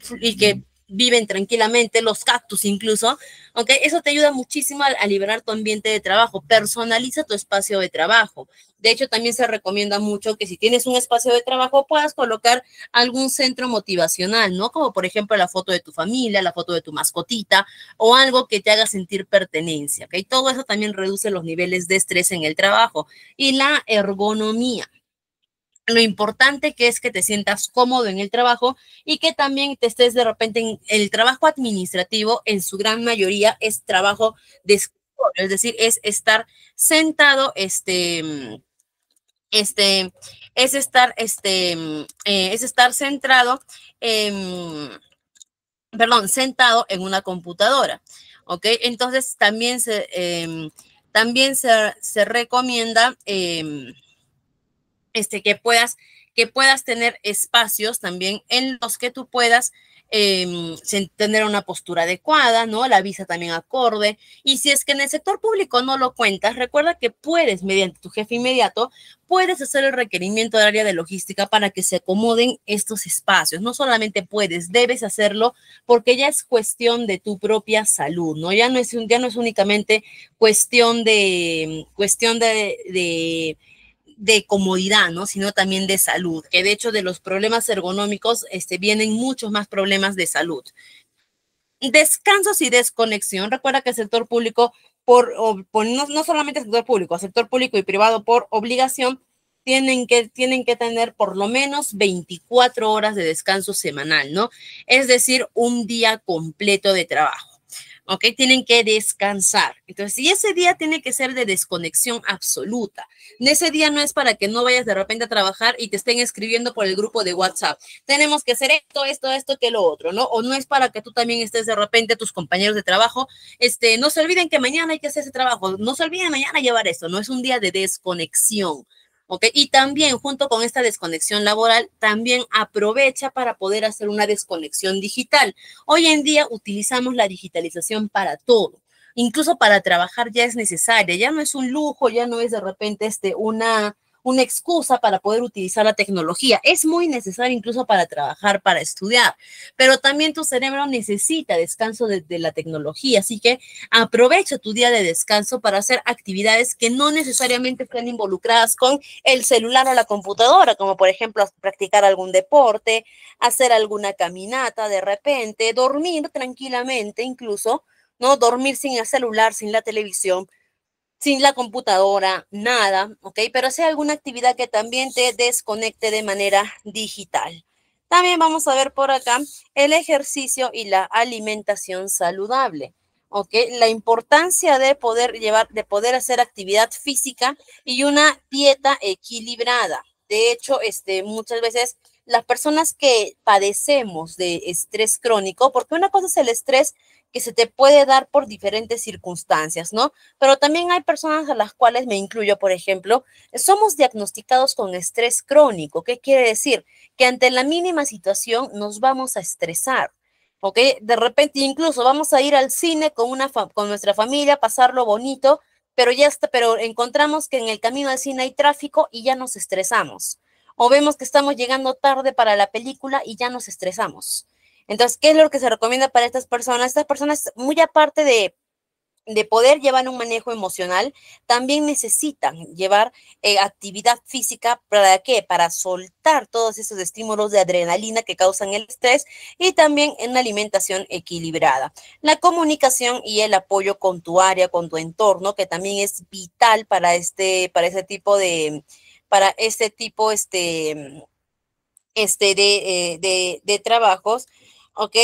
viven tranquilamente, los cactus incluso, ¿ok? Eso te ayuda muchísimo a liberar tu ambiente de trabajo, personaliza tu espacio de trabajo. De hecho, también se recomienda mucho que si tienes un espacio de trabajo puedas colocar algún centro motivacional, ¿no? Como por ejemplo la foto de tu familia, la foto de tu mascotita o algo que te haga sentir pertenencia, ¿ok? Todo eso también reduce los niveles de estrés en el trabajo. Y la ergonomía. Lo importante que es que te sientas cómodo en el trabajo y que también te estés de repente en el trabajo administrativo, en su gran mayoría es trabajo de escritorio, es decir, es estar sentado, este, es estar centrado, perdón, sentado en una computadora, ¿ok? Entonces también se recomienda que puedas tener espacios también en los que tú puedas tener una postura adecuada, ¿no? La vista también acorde. Y si es que en el sector público no lo cuentas, recuerda que puedes, mediante tu jefe inmediato, puedes hacer el requerimiento del área de logística para que se acomoden estos espacios. No solamente puedes, debes hacerlo porque ya es cuestión de tu propia salud, ¿no? Ya no es únicamente cuestión de comodidad, ¿no? Sino también de salud, que de hecho de los problemas ergonómicos vienen muchos más problemas de salud. Descansos y desconexión. Recuerda que el sector público, no solamente el sector público, el sector público y privado por obligación, tienen que tener por lo menos 24 horas de descanso semanal, ¿no? Es decir, un día completo de trabajo. ¿Ok? Tienen que descansar. Entonces, y ese día tiene que ser de desconexión absoluta. Ese día no es para que no vayas de repente a trabajar y te estén escribiendo por el grupo de WhatsApp. Tenemos que hacer esto, que lo otro, ¿no? O no es para que tú también estés de repente, tus compañeros de trabajo, no se olviden que mañana hay que hacer ese trabajo, no se olviden mañana llevar esto, no es un día de desconexión. ¿Ok? Y también junto con esta desconexión laboral, también aprovecha para poder hacer una desconexión digital. Hoy en día utilizamos la digitalización para todo. Incluso para trabajar ya es necesaria, ya no es un lujo, ya no es de repente una excusa para poder utilizar la tecnología. Es muy necesario incluso para trabajar, para estudiar, pero también tu cerebro necesita descanso de la tecnología, así que aprovecha tu día de descanso para hacer actividades que no necesariamente estén involucradas con el celular o la computadora, como por ejemplo practicar algún deporte, hacer alguna caminata de repente, dormir tranquilamente incluso, ¿no? Dormir sin el celular, sin la televisión, sin la computadora, nada, ¿ok? Pero hacer alguna actividad que también te desconecte de manera digital. También vamos a ver por acá el ejercicio y la alimentación saludable. ¿Ok? La importancia de de poder hacer actividad física y una dieta equilibrada. De hecho, muchas veces las personas que padecemos de estrés crónico, porque una cosa es el estrés que se te puede dar por diferentes circunstancias, ¿no? Pero también hay personas a las cuales me incluyo, por ejemplo, somos diagnosticados con estrés crónico. ¿Qué quiere decir? Que ante la mínima situación nos vamos a estresar. ¿Ok? De repente incluso vamos a ir al cine con nuestra familia, pasarlo bonito, pero encontramos que en el camino al cine hay tráfico y ya nos estresamos. O vemos que estamos llegando tarde para la película y ya nos estresamos. Entonces, ¿qué es lo que se recomienda para estas personas? Estas personas, muy aparte de poder llevar un manejo emocional, también necesitan llevar actividad física. ¿Para qué? Para soltar todos esos estímulos de adrenalina que causan el estrés y también en una alimentación equilibrada. La comunicación y el apoyo con tu área, con tu entorno, que también es vital para este tipo de trabajos, ¿ok?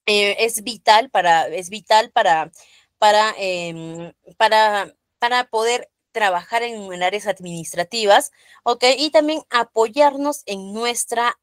Es vital para poder trabajar en áreas administrativas, ¿ok? Y también apoyarnos en nuestra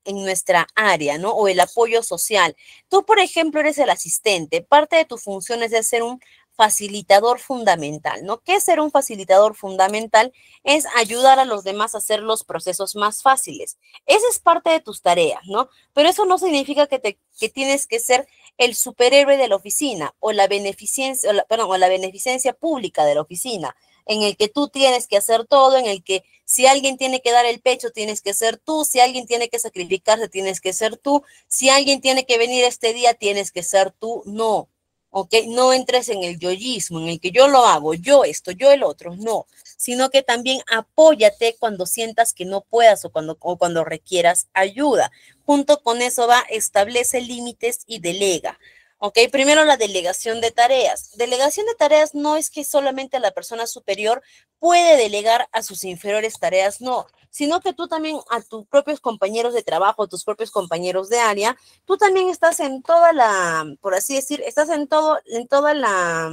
área, ¿no? O el apoyo social. Tú, por ejemplo, eres el asistente. Parte de tu función es de ser un facilitador fundamental, ¿no? ¿Qué es ser un facilitador fundamental? Es ayudar a los demás a hacer los procesos más fáciles. Esa es parte de tus tareas, ¿no? Pero eso no significa que tienes que ser el superhéroe de la oficina o la beneficencia pública de la oficina, en el que tú tienes que hacer todo, en el que Si alguien tiene que dar el pecho, tienes que ser tú. Si alguien tiene que sacrificarse, tienes que ser tú. Si alguien tiene que venir este día, tienes que ser tú. No, ¿ok? No entres en el yoísmo, en el que yo lo hago, yo esto, yo el otro. No, sino que también apóyate cuando sientas que no puedas o cuando requieras ayuda. Junto con eso va, establece límites y delega. Ok, primero la delegación de tareas. Delegación de tareas no es que solamente la persona superior puede delegar a sus inferiores tareas, no, sino que tú también a tus propios compañeros de trabajo, a tus propios compañeros de área, tú también estás en toda la, por así decir, estás en todo, en toda la,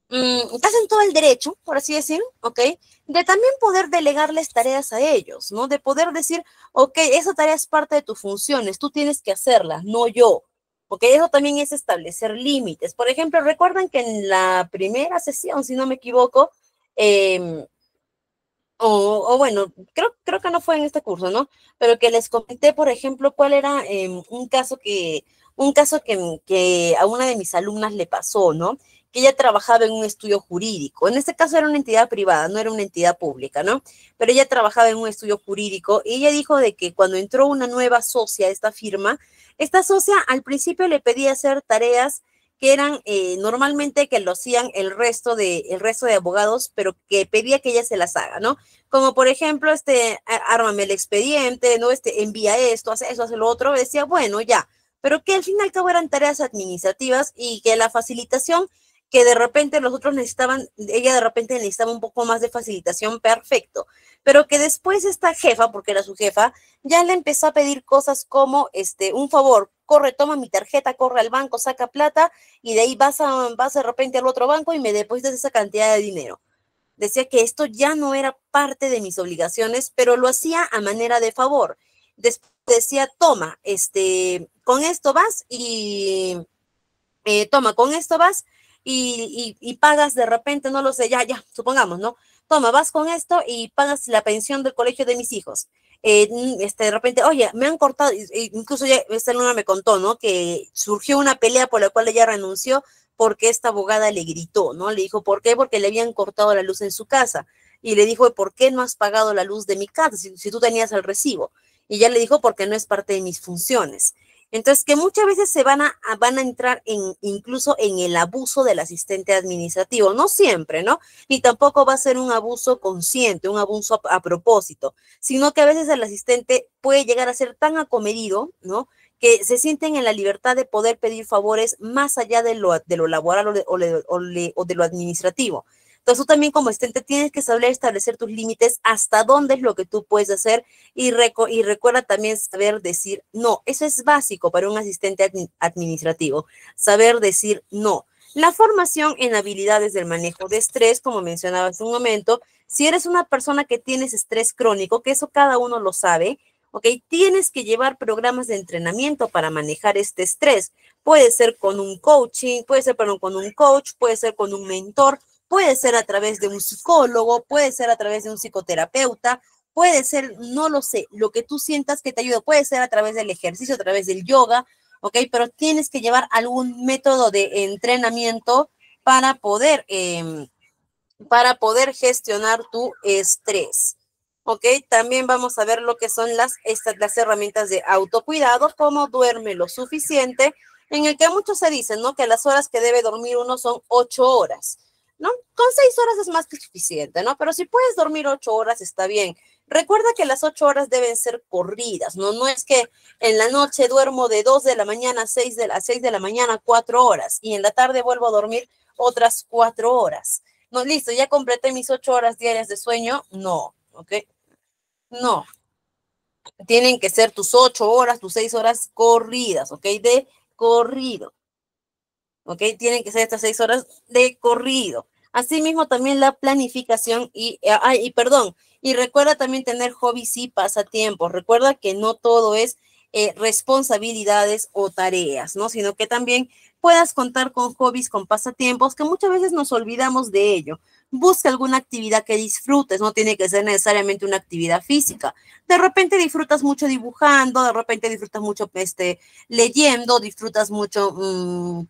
estás en todo el derecho, por así decir, ¿ok? De también poder delegarles tareas a ellos, ¿no? De poder decir, ok, esa tarea es parte de tus funciones, tú tienes que hacerla, no yo. Porque eso también es establecer límites. Por ejemplo, recuerdan que en la primera sesión, si no me equivoco, eh, o bueno, creo que no fue en este curso, ¿no? Pero que les comenté, por ejemplo, cuál era un caso que a una de mis alumnas le pasó, ¿no? Que ella trabajaba en un estudio jurídico. En este caso era una entidad privada, no era una entidad pública, ¿no? Pero ella trabajaba en un estudio jurídico y ella dijo de que cuando entró una nueva socia a esta firma, esta socia al principio le pedía hacer tareas que eran normalmente que lo hacían el resto de abogados, pero que pedía que ella se las haga, ¿no? Como por ejemplo, ármame el expediente, ¿no? Envía esto, hace lo otro, decía, bueno, ya, pero que al fin y al cabo eran tareas administrativas y que la facilitación que de repente los otros necesitaban, ella de repente necesitaba un poco más de facilitación, perfecto, pero que después esta jefa, porque era su jefa, ya le empezó a pedir cosas como, un favor, corre, toma mi tarjeta, corre al banco, saca plata y de ahí vas de repente al otro banco y me depositas esa cantidad de dinero. Decía que esto ya no era parte de mis obligaciones, pero lo hacía a manera de favor. Después decía, toma, con esto vas y toma, con esto vas y pagas de repente, no lo sé, ya, supongamos, ¿no? Toma, vas con esto y pagas la pensión del colegio de mis hijos. De repente, oye, me han cortado, incluso ya esta luna me contó, ¿no? Que surgió una pelea por la cual ella renunció porque esta abogada le gritó, ¿no? Le dijo, ¿por qué? Porque le habían cortado la luz en su casa. Y le dijo, ¿por qué no has pagado la luz de mi casa si tú tenías el recibo? Y ella le dijo, porque no es parte de mis funciones. Entonces, que muchas veces van a entrar incluso en el abuso del asistente administrativo, no siempre, ¿no? Ni tampoco va a ser un abuso consciente, un abuso a propósito, sino que a veces el asistente puede llegar a ser tan acomedido, ¿no? Que se sienten en la libertad de poder pedir favores más allá de lo laboral o de lo administrativo. Entonces tú también como asistente tienes que saber establecer tus límites, hasta dónde es lo que tú puedes hacer y recuerda también saber decir no. Eso es básico para un asistente administrativo, saber decir no. La formación en habilidades del manejo de estrés, como mencionaba hace un momento, si eres una persona que tienes estrés crónico, que eso cada uno lo sabe, ¿ok? Tienes que llevar programas de entrenamiento para manejar este estrés. Puede ser con un coaching, puede ser con un coach, puede ser con un mentor, puede ser a través de un psicólogo, puede ser a través de un psicoterapeuta, puede ser, no lo sé, lo que tú sientas que te ayuda, puede ser a través del ejercicio, a través del yoga, ¿ok? Pero tienes que llevar algún método de entrenamiento para poder, eh, para poder gestionar tu estrés. ¿Ok? También vamos a ver lo que son las herramientas de autocuidado, como duerme lo suficiente, en el que muchos se dicen, ¿no? Que las horas que debe dormir uno son 8 horas, ¿no? Con 6 horas es más que suficiente, ¿no? Pero si puedes dormir 8 horas, está bien. Recuerda que las 8 horas deben ser corridas, ¿no? No es que en la noche duermo de 2 de la mañana a 6 de la mañana, 4 horas, y en la tarde vuelvo a dormir otras 4 horas. No, listo, ya completé mis 8 horas diarias de sueño. No, ¿ok? No, tienen que ser tus 8 horas, tus 6 horas corridas, ¿ok? De corrido, ¿ok? Tienen que ser estas 6 horas de corrido. Asimismo, también la planificación perdón, y recuerda también tener hobbies y pasatiempos. Recuerda que no todo es responsabilidades o tareas, ¿no? Sino que también puedas contar con hobbies, con pasatiempos, que muchas veces nos olvidamos de ello. Busca alguna actividad que disfrutes, no tiene que ser necesariamente una actividad física. De repente disfrutas mucho dibujando, de repente disfrutas mucho leyendo, disfrutas mucho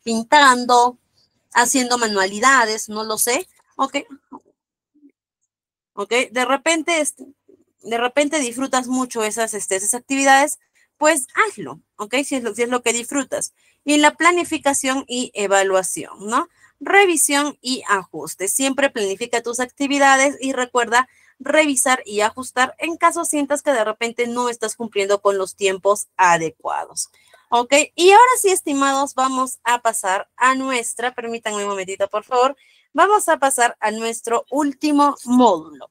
pintando, haciendo manualidades, no lo sé. Ok, ¿ok? De repente disfrutas mucho esas actividades, pues hazlo, ¿ok? Si es lo que disfrutas. Y la planificación y evaluación, ¿no? Revisión y ajuste. Siempre planifica tus actividades y recuerda revisar y ajustar en caso sientas que de repente no estás cumpliendo con los tiempos adecuados. ¿Ok? Y ahora sí, estimados, vamos a pasar a permítanme un momentito, por favor, vamos a pasar a nuestro último módulo.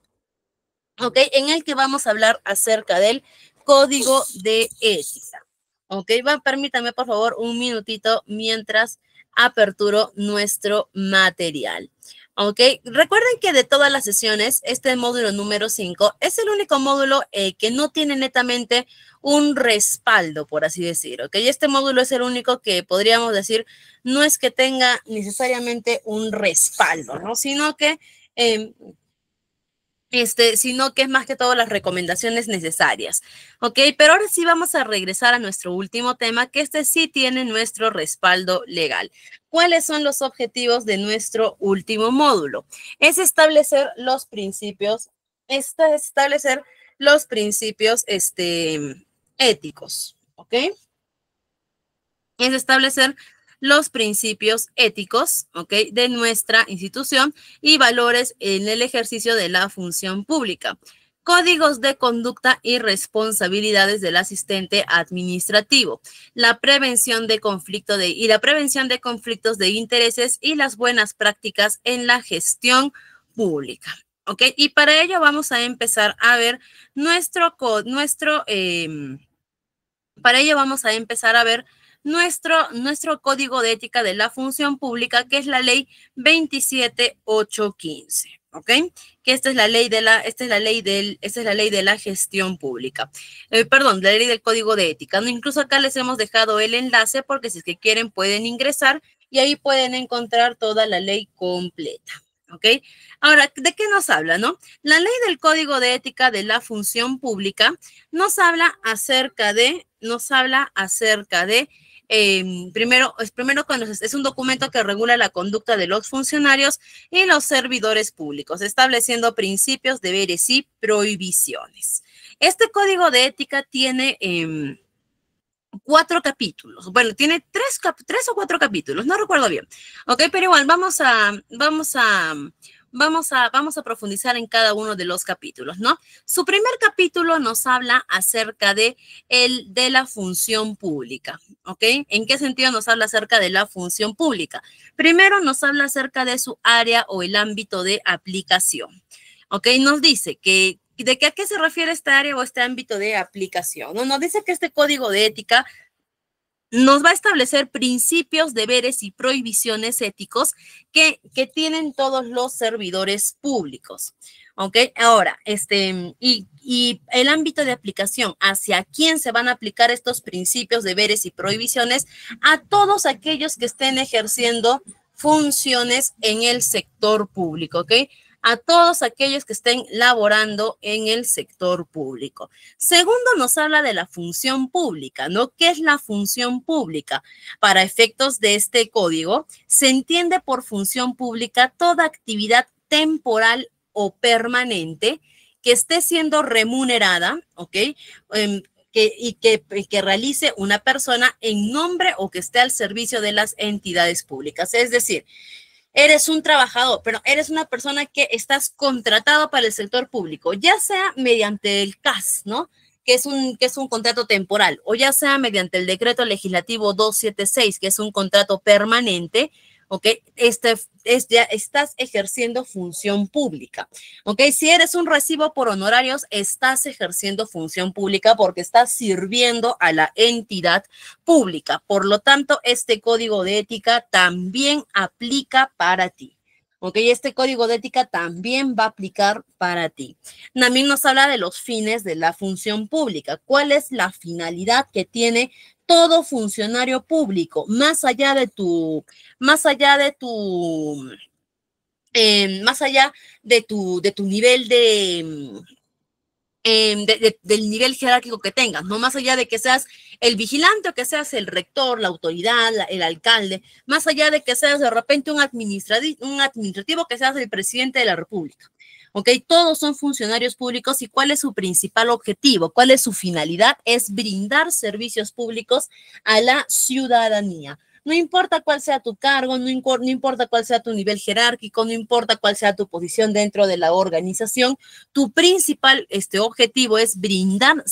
¿Ok? En el que vamos a hablar acerca del código de ética. ¿Ok? Permítanme, por favor, un minutito mientras aperturo nuestro material. ¿Ok? Recuerden que de todas las sesiones, este módulo número 5 es el único módulo que no tiene netamente un respaldo, por así decir. ¿Ok? Este módulo es el único que podríamos decir no es que tenga necesariamente un respaldo, ¿no? Sino que sino que es más que todo las recomendaciones necesarias, ¿ok? Pero ahora sí vamos a regresar a nuestro último tema, que este sí tiene nuestro respaldo legal. ¿Cuáles son los objetivos de nuestro último módulo? Es establecer los principios, éticos, ¿ok? Es establecer los principios éticos, ¿ok? De nuestra institución y valores en el ejercicio de la función pública. Códigos de conducta y responsabilidades del asistente administrativo. La prevención de conflictos de intereses y las buenas prácticas en la gestión pública. ¿Ok? Y para ello vamos a empezar a ver nuestro código de ética de la función pública, que es la ley 27815, ¿ok? Que esta es la ley de la gestión pública. La ley del código de ética, ¿no? Incluso acá les hemos dejado el enlace porque si es que quieren pueden ingresar y ahí pueden encontrar toda la ley completa. ¿Ok? Ahora, ¿de qué nos habla, no? La ley del código de ética de la función pública nos habla acerca de primero es un documento que regula la conducta de los funcionarios y los servidores públicos, estableciendo principios, deberes y prohibiciones. Este código de ética tiene 4 capítulos. Bueno, tiene 3 o 4 capítulos, no recuerdo bien. Ok, pero igual vamos a profundizar en cada uno de los capítulos, ¿no? Su primer capítulo nos habla acerca de la función pública, ¿ok? ¿En qué sentido nos habla acerca de la función pública? Primero nos habla acerca de su área o el ámbito de aplicación, ¿ok? Nos dice ¿a qué se refiere esta área o este ámbito de aplicación? Nos dice que este código de ética nos va a establecer principios, deberes y prohibiciones éticos que tienen todos los servidores públicos. ¿Ok? Ahora, y el ámbito de aplicación, ¿hacia quién se van a aplicar estos principios, deberes y prohibiciones? A todos aquellos que estén ejerciendo funciones en el sector público, ¿ok? A todos aquellos que estén laborando en el sector público. Segundo, nos habla de la función pública, ¿no? ¿Qué es la función pública? Para efectos de este código, se entiende por función pública toda actividad temporal o permanente que esté siendo remunerada, ¿ok? Que realice una persona en nombre o que esté al servicio de las entidades públicas. Es decir, eres un trabajador, pero eres una persona que estás contratado para el sector público, ya sea mediante el CAS, ¿no? Que es un contrato temporal, o ya sea mediante el decreto legislativo 276, que es un contrato permanente, ¿ok? Ya estás ejerciendo función pública, ¿ok? Si eres un recibo por honorarios, estás ejerciendo función pública porque estás sirviendo a la entidad pública. Por lo tanto, este código de ética también aplica para ti. ¿Ok? Este código de ética también va a aplicar para ti. También nos habla de los fines de la función pública. ¿Cuál es la finalidad que tiene todo funcionario público? Más allá de tu nivel del nivel jerárquico que tengas, no más allá de que seas el vigilante o que seas el rector, la autoridad, el alcalde, más allá de que seas de repente un administrativo que seas el presidente de la República. ¿ok? Todos son funcionarios públicos y ¿cuál es su principal objetivo? ¿Cuál es su finalidad? Es brindar servicios públicos a la ciudadanía. No importa cuál sea tu cargo, no importa cuál sea tu nivel jerárquico, no importa cuál sea tu posición dentro de la organización, tu principal objetivo es brindar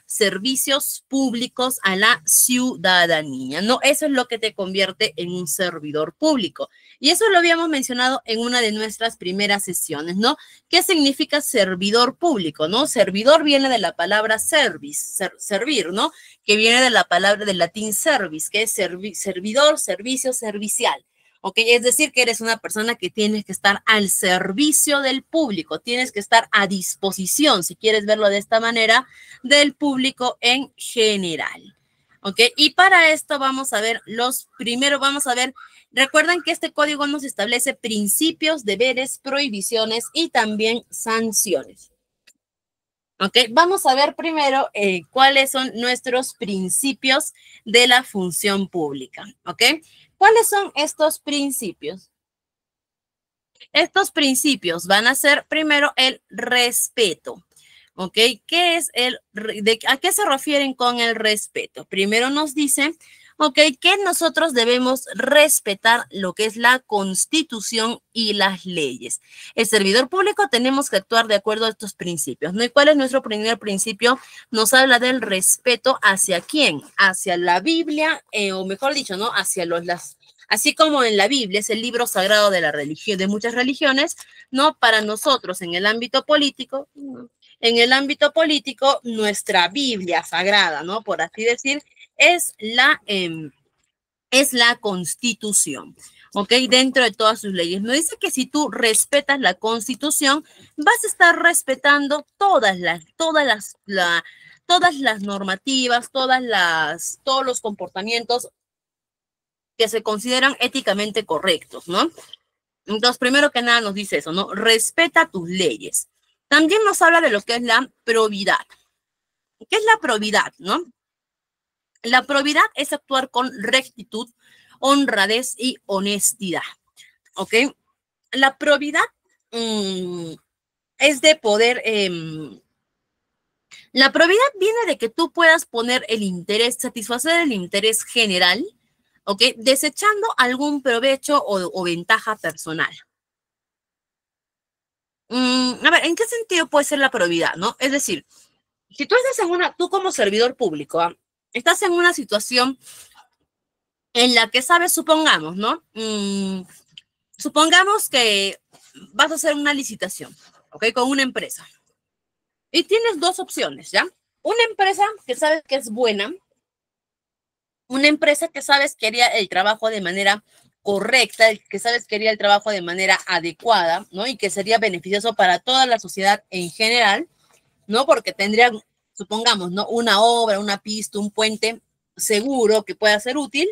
servicios públicos a la ciudadanía, ¿no? Eso es lo que te convierte en un servidor público. Y eso lo habíamos mencionado en una de nuestras primeras sesiones, ¿no? ¿Qué significa servidor público, no? Servidor viene de la palabra service, servir, ¿no? Que viene de la palabra del latín service, que es servidor, servicio, servicial. ¿Ok? Es decir, que eres una persona que tienes que estar al servicio del público, tienes que estar a disposición, si quieres verlo de esta manera, del público en general. ¿Ok? Y para esto vamos a ver recuerden que este código nos establece principios, deberes, prohibiciones y también sanciones. ¿Ok? Vamos a ver primero cuáles son nuestros principios de la función pública. ¿Ok? ¿Cuáles son estos principios? Estos principios van a ser primero el respeto. ¿Ok? ¿A qué se refieren con el respeto? Primero nos dicen, ok, que nosotros debemos respetar lo que es la Constitución y las leyes. El servidor público tenemos que actuar de acuerdo a estos principios, ¿no? ¿Y cuál es nuestro primer principio? Nos habla del respeto hacia quién, hacia la Biblia, o mejor dicho, ¿no? Así como en la Biblia es el libro sagrado de la religión, de muchas religiones, ¿no? Para nosotros en el ámbito político, nuestra Biblia sagrada, ¿no? Por así decir, es la Constitución, ¿ok? Dentro de todas sus leyes. Nos dice que si tú respetas la Constitución, vas a estar respetando todas las normativas, todos los comportamientos que se consideran éticamente correctos, ¿no? Entonces, primero que nada nos dice eso, ¿no? Respeta tus leyes. También nos habla de lo que es la probidad. ¿Qué es la probidad, no? La probidad es actuar con rectitud, honradez y honestidad, ¿ok? La probidad es de poder... la probidad viene de que tú puedas poner satisfacer el interés general, ¿ok? Desechando algún provecho o ventaja personal. A ver, ¿en qué sentido puede ser la probidad, no? Es decir, si tú estás tú como servidor público, estás en una situación en la que sabes, supongamos, ¿no? Supongamos que vas a hacer una licitación, ¿ok? Con una empresa. Y tienes dos opciones, ¿ya? Una empresa que sabes que es buena, una empresa que sabes que haría el trabajo de manera correcta, que sabes que haría el trabajo de manera adecuada, ¿no? Y que sería beneficioso para toda la sociedad en general, ¿no? Porque tendrían, supongamos, ¿no? Una obra, una pista, un puente seguro que pueda ser útil.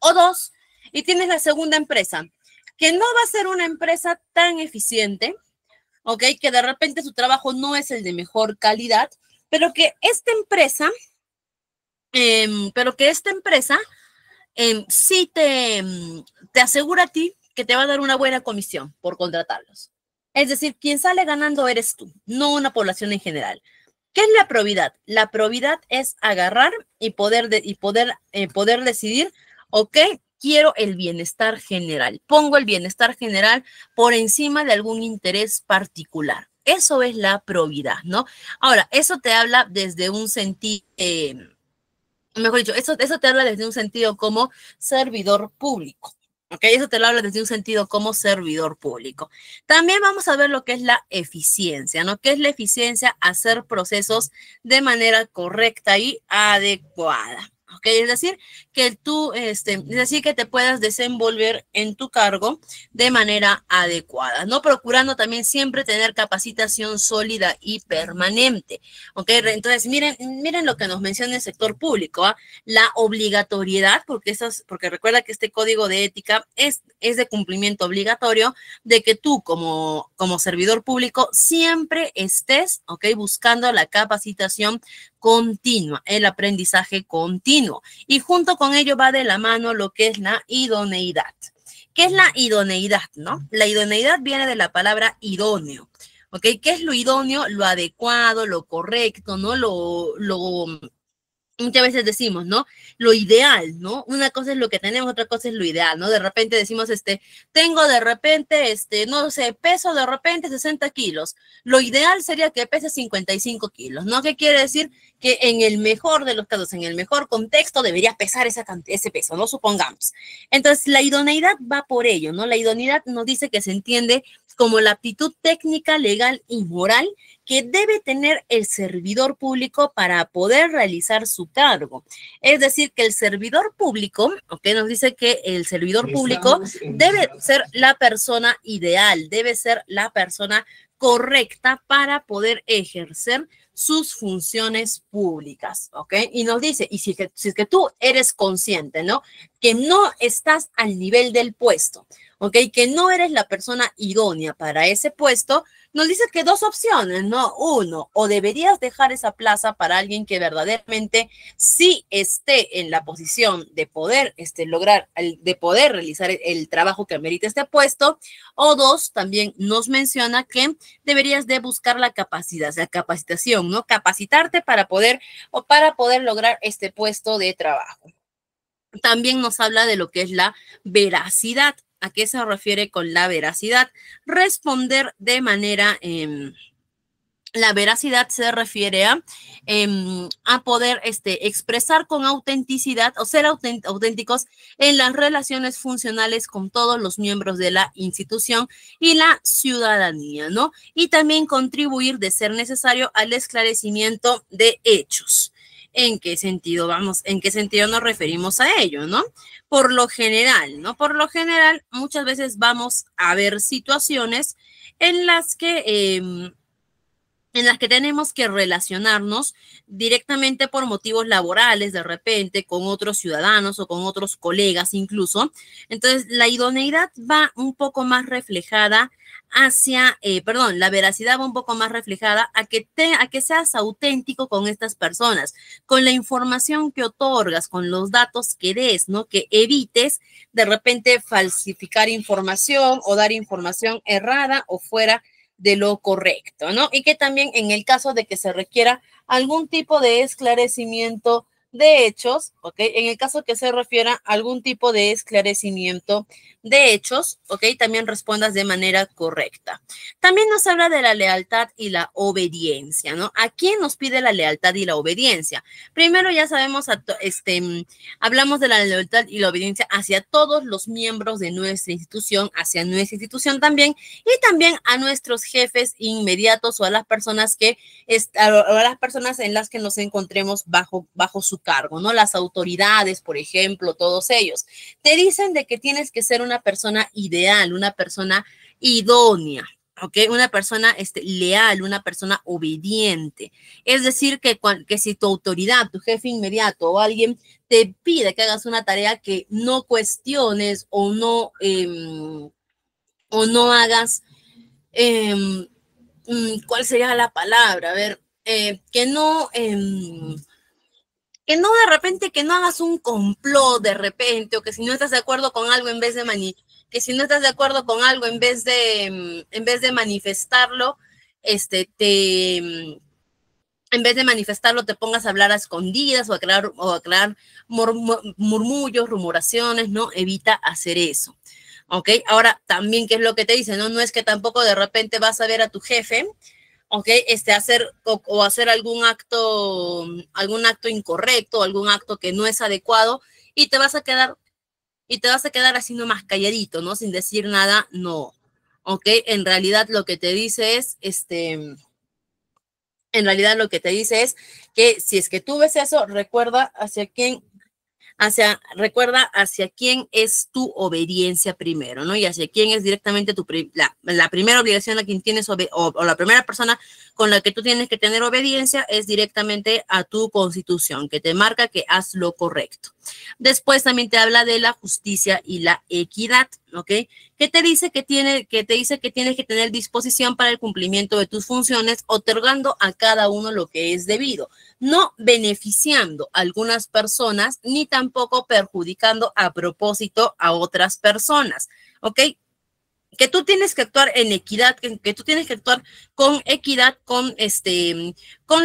O dos, y tienes la segunda empresa, que no va a ser una empresa tan eficiente, ¿ok? Que de repente su trabajo no es el de mejor calidad, pero que esta empresa, sí te asegura a ti que te va a dar una buena comisión por contratarlos. Es decir, quien sale ganando eres tú, no una población en general. ¿Qué es la probidad? La probidad es agarrar y poder decidir, ok, quiero el bienestar general. Pongo el bienestar general por encima de algún interés particular. Eso es la probidad, ¿no? Ahora, eso te habla desde un sentido, mejor dicho, eso te habla desde un sentido como servidor público. ¿Ok? Eso te lo habla desde un sentido como servidor público. También vamos a ver lo que es la eficiencia, ¿no? ¿Qué es la eficiencia? Hacer procesos de manera correcta y adecuada. ¿Ok? Es decir, que que te puedas desenvolver en tu cargo de manera adecuada, ¿no? Procurando también siempre tener capacitación sólida y permanente. ¿Ok? Entonces, miren lo que nos menciona el sector público, ¿ah? La obligatoriedad, porque recuerda que este código de ética es de cumplimiento obligatorio, de que tú como servidor público siempre estés, ¿ok? Buscando la capacitación continua, el aprendizaje continuo. Y junto con ello va de la mano lo que es la idoneidad. ¿Qué es la idoneidad, no? La idoneidad viene de la palabra idóneo, ¿ok? ¿Qué es lo idóneo? Lo adecuado, lo correcto, ¿no? Muchas veces decimos, ¿no? Lo ideal, ¿no? Una cosa es lo que tenemos, otra cosa es lo ideal, ¿no? De repente decimos, tengo de repente, no sé, peso de repente 60 kilos. Lo ideal sería que pese 55 kilos, ¿no? ¿Qué quiere decir? Que en el mejor de los casos, en el mejor contexto, debería pesar ese peso, ¿no? Supongamos. Entonces, la idoneidad va por ello, ¿no? La idoneidad nos dice que se entiende como la aptitud técnica, legal y moral que debe tener el servidor público para poder realizar su cargo. Es decir, que el servidor público, ¿ok? Nos dice que el servidor público debe ser la persona ideal, debe ser la persona correcta para poder ejercer sus funciones públicas, ¿ok? Y nos dice, y si es que tú eres consciente, ¿no? Que no estás al nivel del puesto, ¿ok? Que no eres la persona idónea para ese puesto, nos dice que dos opciones, ¿no? Uno, o deberías dejar esa plaza para alguien que verdaderamente sí esté en la posición de poder lograr, de poder realizar el trabajo que merita este puesto, o dos, también nos menciona que deberías de buscar la capacidad, la capacitación, ¿no? Capacitarte para poder lograr este puesto de trabajo. También nos habla de lo que es la veracidad. ¿A qué se refiere con la veracidad? Responder de manera... la veracidad se refiere a poder expresar con autenticidad o ser auténticos en las relaciones funcionales con todos los miembros de la institución y la ciudadanía, ¿no? Y también contribuir, de ser necesario, al esclarecimiento de hechos. ¿En qué sentido en qué sentido nos referimos a ello, no? Por lo general, ¿no? Por lo general, muchas veces vamos a ver situaciones en las que tenemos que relacionarnos directamente por motivos laborales, de repente, con otros ciudadanos o con otros colegas incluso. Entonces, la idoneidad va un poco más reflejada la veracidad va un poco más reflejada a que seas auténtico con estas personas, con la información que otorgas, con los datos que des, ¿no? Que evites de repente falsificar información o dar información errada o fuera de lo correcto, ¿no? Y que también en el caso de que se requiera algún tipo de esclarecimiento de hechos, ¿ok? En el caso que se refiera a algún tipo de esclarecimiento de hechos, ¿ok? También respondas de manera correcta. También nos habla de la lealtad y la obediencia, ¿no? ¿A quién nos pide la lealtad y la obediencia? Primero ya sabemos, hablamos de la lealtad y la obediencia hacia todos los miembros de nuestra institución, hacia nuestra institución también, y también a nuestros jefes inmediatos o a las personas en las que nos encontremos bajo su cargo, ¿no? Las autoridades, por ejemplo, todos ellos. Te dicen de que tienes que ser una persona ideal, una persona idónea, ¿ok? Una persona leal, una persona obediente. Es decir, que si tu autoridad, tu jefe inmediato o alguien te pide que hagas una tarea, que no cuestiones o no hagas, ¿cuál sería la palabra? A ver, que no de repente, que no hagas un complot de repente, o que si no estás de acuerdo con algo, en vez de manifestarlo, en vez de manifestarlo, te pongas a hablar a escondidas o a crear murmullos, rumoraciones, ¿no? Evita hacer eso, ¿ok? Ahora, también, ¿qué es lo que te dice? No es que tampoco de repente vas a ver a tu jefe, ¿ok? Hacer algún acto incorrecto, algún acto que no es adecuado, y te vas a quedar así nomás calladito, ¿no? Sin decir nada, no, ¿ok? En realidad lo que te dice es, que si es que tú ves eso, recuerda hacia quién es tu obediencia primero, ¿no? Y hacia quién es directamente la primera obligación a quien tienes, o la primera persona con la que tú tienes que tener obediencia es directamente a tu constitución, que te marca que haz lo correcto. Después también te habla de la justicia y la equidad, ¿ok? Que te dice que tienes que tener disposición para el cumplimiento de tus funciones, otorgando a cada uno lo que es debido, no beneficiando a algunas personas ni tampoco perjudicando a propósito a otras personas, ¿ok? Que tú tienes que actuar en equidad, que tú tienes que actuar con equidad con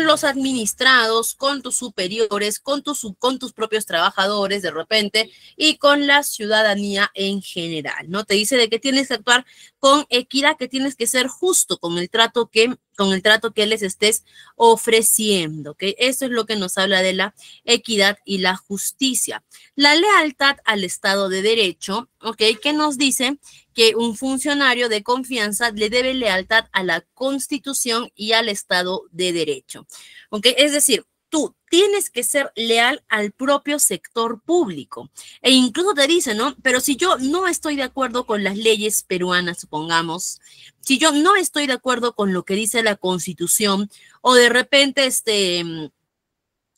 los administrados, con tus superiores, con tus propios trabajadores de repente y con la ciudadanía en general, ¿no? Te dice de que tienes que actuar con equidad, que tienes que ser justo con el trato que les estés ofreciendo, ¿ok? Eso es lo que nos habla de la equidad y la justicia. La lealtad al Estado de Derecho, ¿ok? Que nos dice que un funcionario de confianza le debe lealtad a la Constitución y al Estado de Derecho. ¿Ok? Es decir, tú tienes que ser leal al propio sector público. E incluso te dice, ¿no? Pero si yo no estoy de acuerdo con las leyes peruanas, supongamos, si yo no estoy de acuerdo con lo que dice la Constitución, o de repente este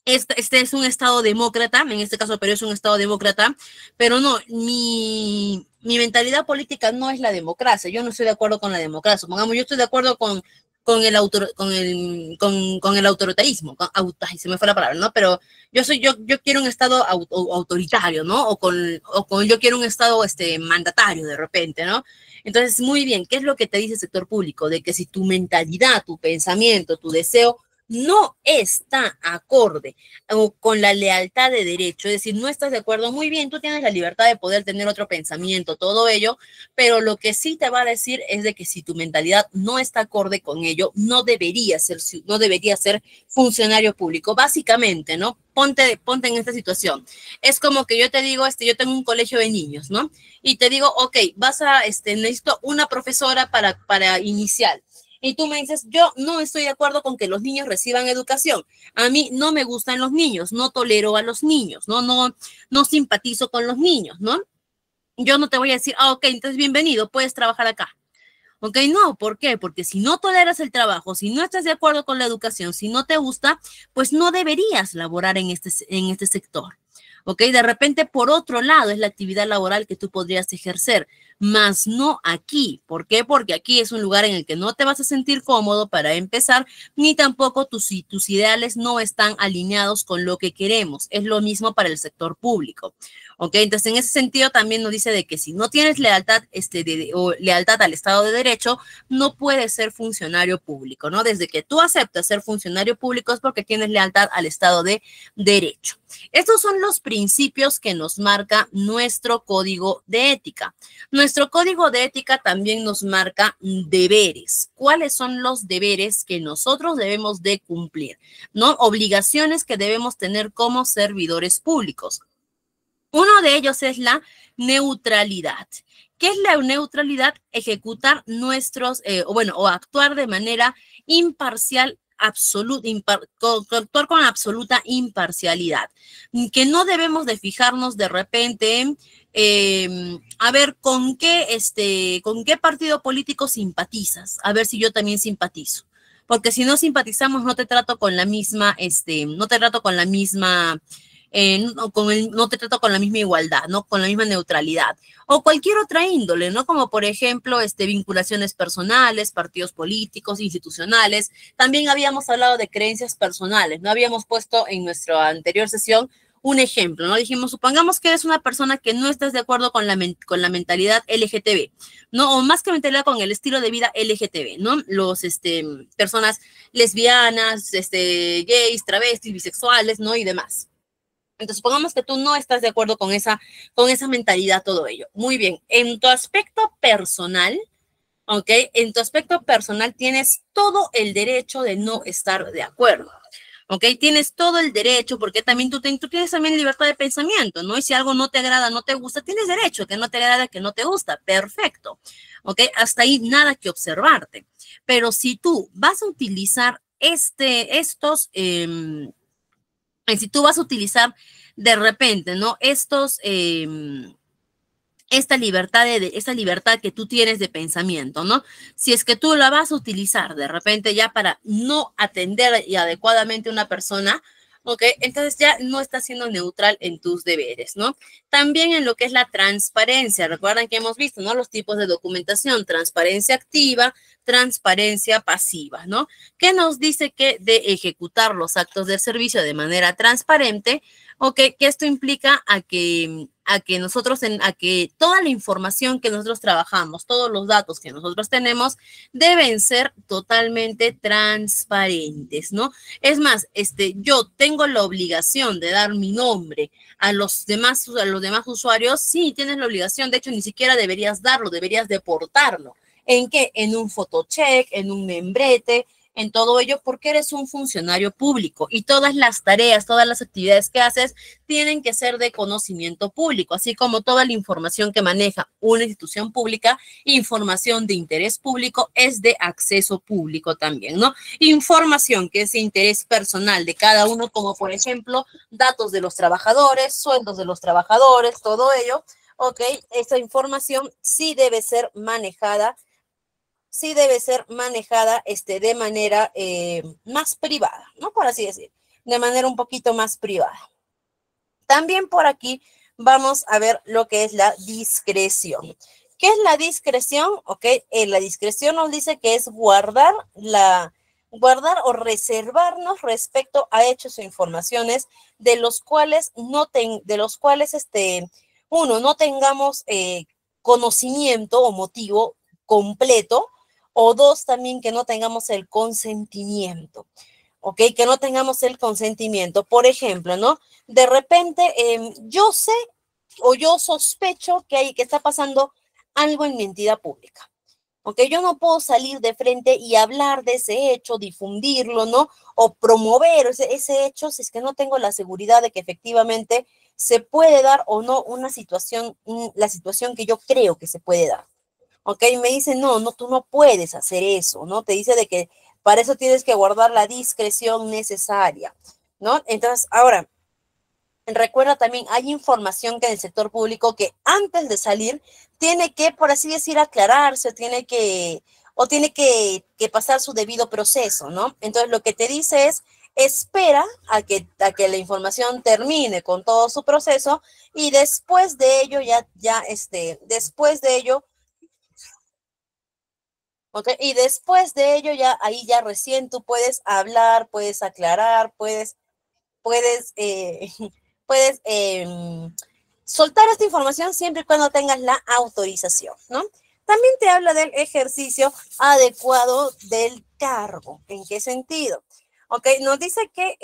es un estado demócrata, en este caso Perú es un estado demócrata, pero no, mi mentalidad política no es la democracia, yo no estoy de acuerdo con la democracia, supongamos, yo estoy de acuerdo con el autoritarismo, ay, se me fue la palabra, ¿no? Pero yo quiero un estado autoritario, ¿no? Yo quiero un estado mandatario de repente, ¿no? Entonces, muy bien, ¿qué es lo que te dice el sector público? De que si tu mentalidad, tu pensamiento, tu deseo no está acorde con la lealtad de derecho, es decir, no estás de acuerdo, muy bien, tú tienes la libertad de poder tener otro pensamiento, todo ello, pero lo que sí te va a decir es de que si tu mentalidad no está acorde con ello, no debería ser funcionario público, básicamente, ¿no? Ponte en esta situación. Es como que yo te digo, yo tengo un colegio de niños, ¿no? Y te digo, ok, necesito una profesora para inicial. Y tú me dices, yo no estoy de acuerdo con que los niños reciban educación. A mí no me gustan los niños, no tolero a los niños, no simpatizo con los niños, ¿no? Yo no te voy a decir, ok, entonces bienvenido, puedes trabajar acá. Ok, no, ¿por qué? Porque si no toleras el trabajo, si no estás de acuerdo con la educación, si no te gusta, pues no deberías laborar en este sector. ¿Ok? De repente, por otro lado, es la actividad laboral que tú podrías ejercer, más no aquí. ¿Por qué? Porque aquí es un lugar en el que no te vas a sentir cómodo para empezar, ni tampoco tus ideales no están alineados con lo que queremos. Es lo mismo para el sector público. ¿Ok? Entonces, en ese sentido también nos dice de que si no tienes lealtad, o lealtad al Estado de Derecho, no puedes ser funcionario público, ¿no? Desde que tú aceptas ser funcionario público es porque tienes lealtad al Estado de Derecho. Estos son los principios que nos marca nuestro código de ética. Nuestro código de ética también nos marca deberes. ¿Cuáles son los deberes que nosotros debemos de cumplir? ¿No? Obligaciones que debemos tener como servidores públicos. Uno de ellos es la neutralidad. ¿Qué es la neutralidad? Ejecutar o actuar de manera imparcial, actuar con absoluta imparcialidad. Que no debemos de fijarnos de repente en, a ver, ¿con qué partido político simpatizas? A ver si yo también simpatizo. Porque si no simpatizamos, no te trato con la misma, no te trato con la misma no te trato con la misma igualdad, ¿no? Con la misma neutralidad. O cualquier otra índole, ¿no? Como por ejemplo, vinculaciones personales, partidos políticos, institucionales. También habíamos hablado de creencias personales, ¿no? Habíamos puesto en nuestra anterior sesión un ejemplo, ¿no? Dijimos, supongamos que eres una persona que no estás de acuerdo con la mentalidad LGTB, ¿no? O más que mentalidad, con el estilo de vida LGTB, ¿no? Personas lesbianas, gays, travestis, bisexuales, ¿no? Y demás. Entonces, supongamos que tú no estás de acuerdo con esa mentalidad, todo ello. Muy bien. En tu aspecto personal, ¿ok? En tu aspecto personal tienes todo el derecho de no estar de acuerdo. ¿Ok? Tienes todo el derecho, porque también tú tienes también libertad de pensamiento, ¿no? Y si algo no te agrada, no te gusta, tienes derecho, que no te agrada, que no te gusta. Perfecto. ¿Ok? Hasta ahí nada que observarte. Pero si tú vas a utilizar si tú vas a utilizar de repente, ¿no? Esta libertad que tú tienes de pensamiento, ¿no? Si es que tú la vas a utilizar de repente ya para no atender y adecuadamente a una persona, ¿ok? Entonces ya no estás siendo neutral en tus deberes, ¿no? También en lo que es la transparencia. Recuerdan que hemos visto, ¿no? Los tipos de documentación, transparencia activa, transparencia pasiva, ¿no? Que nos dice que de ejecutar los actos de servicio de manera transparente, ¿ok? Que esto implica a que nosotros, a que toda la información que nosotros trabajamos, todos los datos que nosotros tenemos, deben ser totalmente transparentes, ¿no? Es más, yo tengo la obligación de dar mi nombre a los demás usuarios. Sí, tienes la obligación. De hecho, ni siquiera deberías darlo, deberías deportarlo. ¿En qué? En un photocheck, en un membrete, en todo ello, porque eres un funcionario público y todas las tareas, todas las actividades que haces tienen que ser de conocimiento público, así como toda la información que maneja una institución pública, información de interés público es de acceso público también, ¿no? Información que es de interés personal de cada uno, como por ejemplo, datos de los trabajadores, sueldos de los trabajadores, todo ello, ¿ok? Esa información sí debe ser manejada de manera más privada, ¿no? Por así decir, de manera un poquito más privada. También por aquí vamos a ver lo que es la discreción. ¿Qué es la discreción? Ok, la discreción nos dice que es guardar o reservarnos respecto a hechos o informaciones de los cuales no tengamos conocimiento o motivo completo, o dos, también que no tengamos el consentimiento, ¿ok? Que no tengamos el consentimiento. Por ejemplo, ¿no? De repente yo sé o yo sospecho que está pasando algo en mi entidad pública, ¿ok? Yo no puedo salir de frente y hablar de ese hecho, difundirlo, ¿no? O promover ese hecho si es que no tengo la seguridad de que efectivamente se puede dar o no la situación que yo creo que se puede dar. ¿Ok? Me dice, no, tú no puedes hacer eso, ¿no? Te dice de que para eso tienes que guardar la discreción necesaria, ¿no? Entonces, ahora, recuerda también, hay información que en el sector público que antes de salir tiene que, por así decir, aclararse, tiene que pasar su debido proceso, ¿no? Entonces, lo que te dice es, espera a que la información termine con todo su proceso y después de ello, después de ello, ¿ok? Y después de ello, ahí ya recién tú puedes hablar, puedes aclarar, puedes, puedes soltar esta información siempre y cuando tengas la autorización, ¿no? También te habla del ejercicio adecuado del cargo. ¿En qué sentido? Ok, nos dice que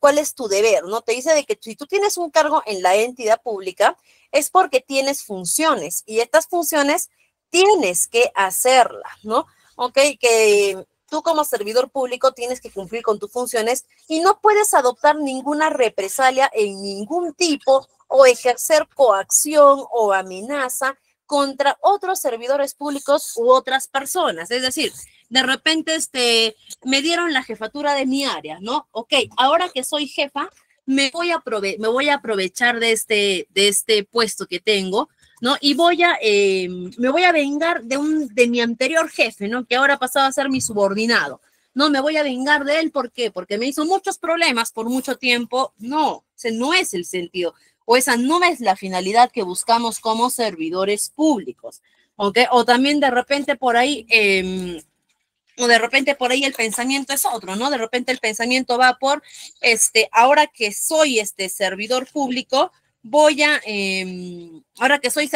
cuál es tu deber, ¿no? Te dice de que si tú tienes un cargo en la entidad pública es porque tienes funciones y estas funciones tienes que hacerlas, ¿no? Ok, que tú como servidor público tienes que cumplir con tus funciones y no puedes adoptar ninguna represalia en ningún tipo o ejercer coacción o amenaza contra otros servidores públicos u otras personas. Es decir, de repente me dieron la jefatura de mi área, ¿no? Ok, ahora que soy jefa, me voy a aprovechar de este puesto que tengo, ¿no? Y me voy a vengar de mi anterior jefe, ¿no? Que ahora ha pasado a ser mi subordinado. No, me voy a vengar de él, ¿por qué? Porque me hizo muchos problemas por mucho tiempo. No, ese no es el sentido, o esa no es la finalidad que buscamos como servidores públicos, ¿ok? O también de repente por ahí, el pensamiento es otro, ¿no? De repente el pensamiento va por, ahora que soy servidor público, ahora que soy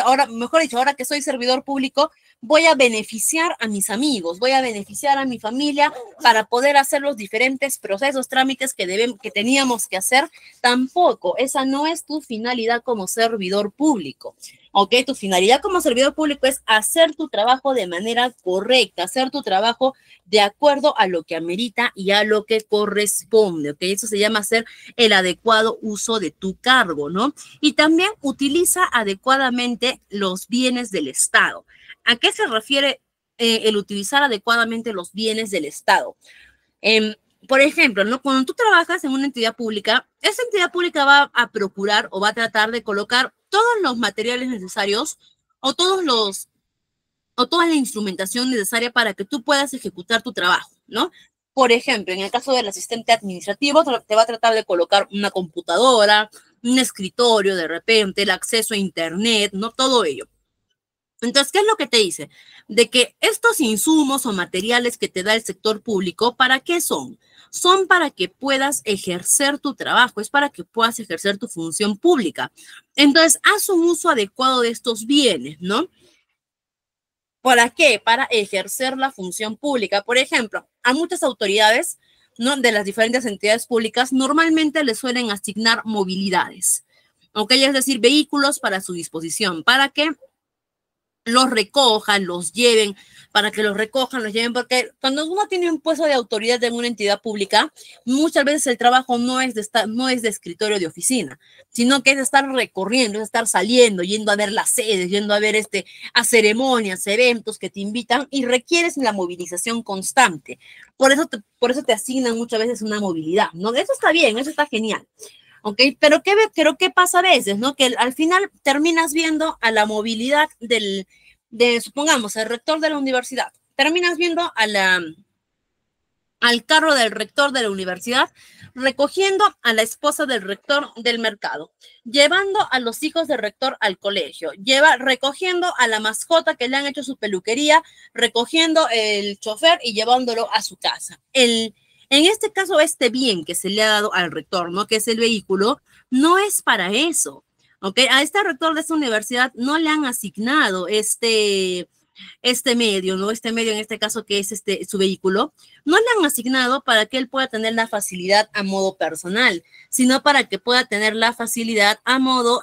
servidor público, voy a beneficiar a mis amigos, voy a beneficiar a mi familia para poder hacer los diferentes procesos, trámites que teníamos que hacer. Tampoco, esa no es tu finalidad como servidor público. ¿Ok? Tu finalidad como servidor público es hacer tu trabajo de manera correcta, hacer tu trabajo de acuerdo a lo que amerita y a lo que corresponde, ¿ok? Eso se llama hacer el adecuado uso de tu cargo, ¿no? Y también utiliza adecuadamente los bienes del Estado. ¿A qué se refiere el utilizar adecuadamente los bienes del Estado? Por ejemplo, ¿no? Cuando tú trabajas en una entidad pública, esa entidad pública va a procurar o va a tratar de colocar todos los materiales necesarios o toda la instrumentación necesaria para que tú puedas ejecutar tu trabajo, ¿no? Por ejemplo, en el caso del asistente administrativo, te va a tratar de colocar una computadora, un escritorio de repente, el acceso a internet, ¿no? Todo ello. Entonces, ¿qué es lo que te dice? De que estos insumos o materiales que te da el sector público, ¿para qué son? Son para que puedas ejercer tu trabajo, es para que puedas ejercer tu función pública. Entonces, haz un uso adecuado de estos bienes, ¿no? ¿Para qué? Para ejercer la función pública. Por ejemplo, a muchas autoridades, ¿no? De las diferentes entidades públicas, normalmente les suelen asignar movilidades, ¿ok? Es decir, vehículos para su disposición. ¿Para qué? Los recojan, los lleven, para que los recojan, los lleven, porque cuando uno tiene un puesto de autoridad en una entidad pública, muchas veces el trabajo no es de escritorio de oficina, sino que es de estar recorriendo, es de estar saliendo, yendo a ver las sedes, yendo a ver a ceremonias, eventos que te invitan y requieres la movilización constante. Por eso te asignan muchas veces una movilidad, ¿no? Eso está bien, eso está genial. ¿Ok? Pero ¿qué pasa a veces, no? Que al final terminas viendo a la movilidad supongamos, el rector de la universidad. Terminas viendo al carro del rector de la universidad recogiendo a la esposa del rector del mercado, llevando a los hijos del rector al colegio, recogiendo a la mascota que le han hecho su peluquería, recogiendo el chofer y llevándolo a su casa. En este caso, este bien que se le ha dado al rector, ¿no? Que es el vehículo, no es para eso, ¿ok? A este rector de esta universidad no le han asignado este medio, ¿no? Este medio en este caso que es su vehículo, no le han asignado para que él pueda tener la facilidad a modo personal, sino para que pueda tener la facilidad a modo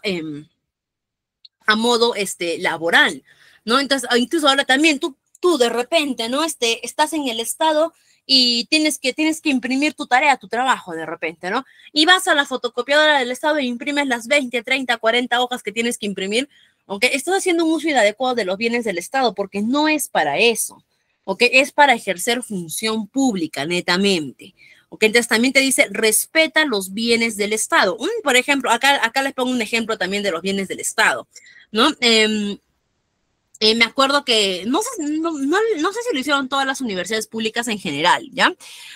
laboral, ¿no? Entonces, incluso ahora también tú de repente, ¿no? Estás en el estado y tienes que imprimir tu tarea, tu trabajo de repente, ¿no? Y vas a la fotocopiadora del estado e imprimes las 20, 30, 40 hojas que tienes que imprimir, ¿ok? Estás haciendo un uso inadecuado de los bienes del estado porque no es para eso, ¿ok? Es para ejercer función pública, netamente. ¿Ok? Entonces también te dice, respeta los bienes del Estado. Por ejemplo, acá les pongo un ejemplo también de los bienes del Estado, ¿no? Me acuerdo que, no sé si lo hicieron todas las universidades públicas en general, ¿ya?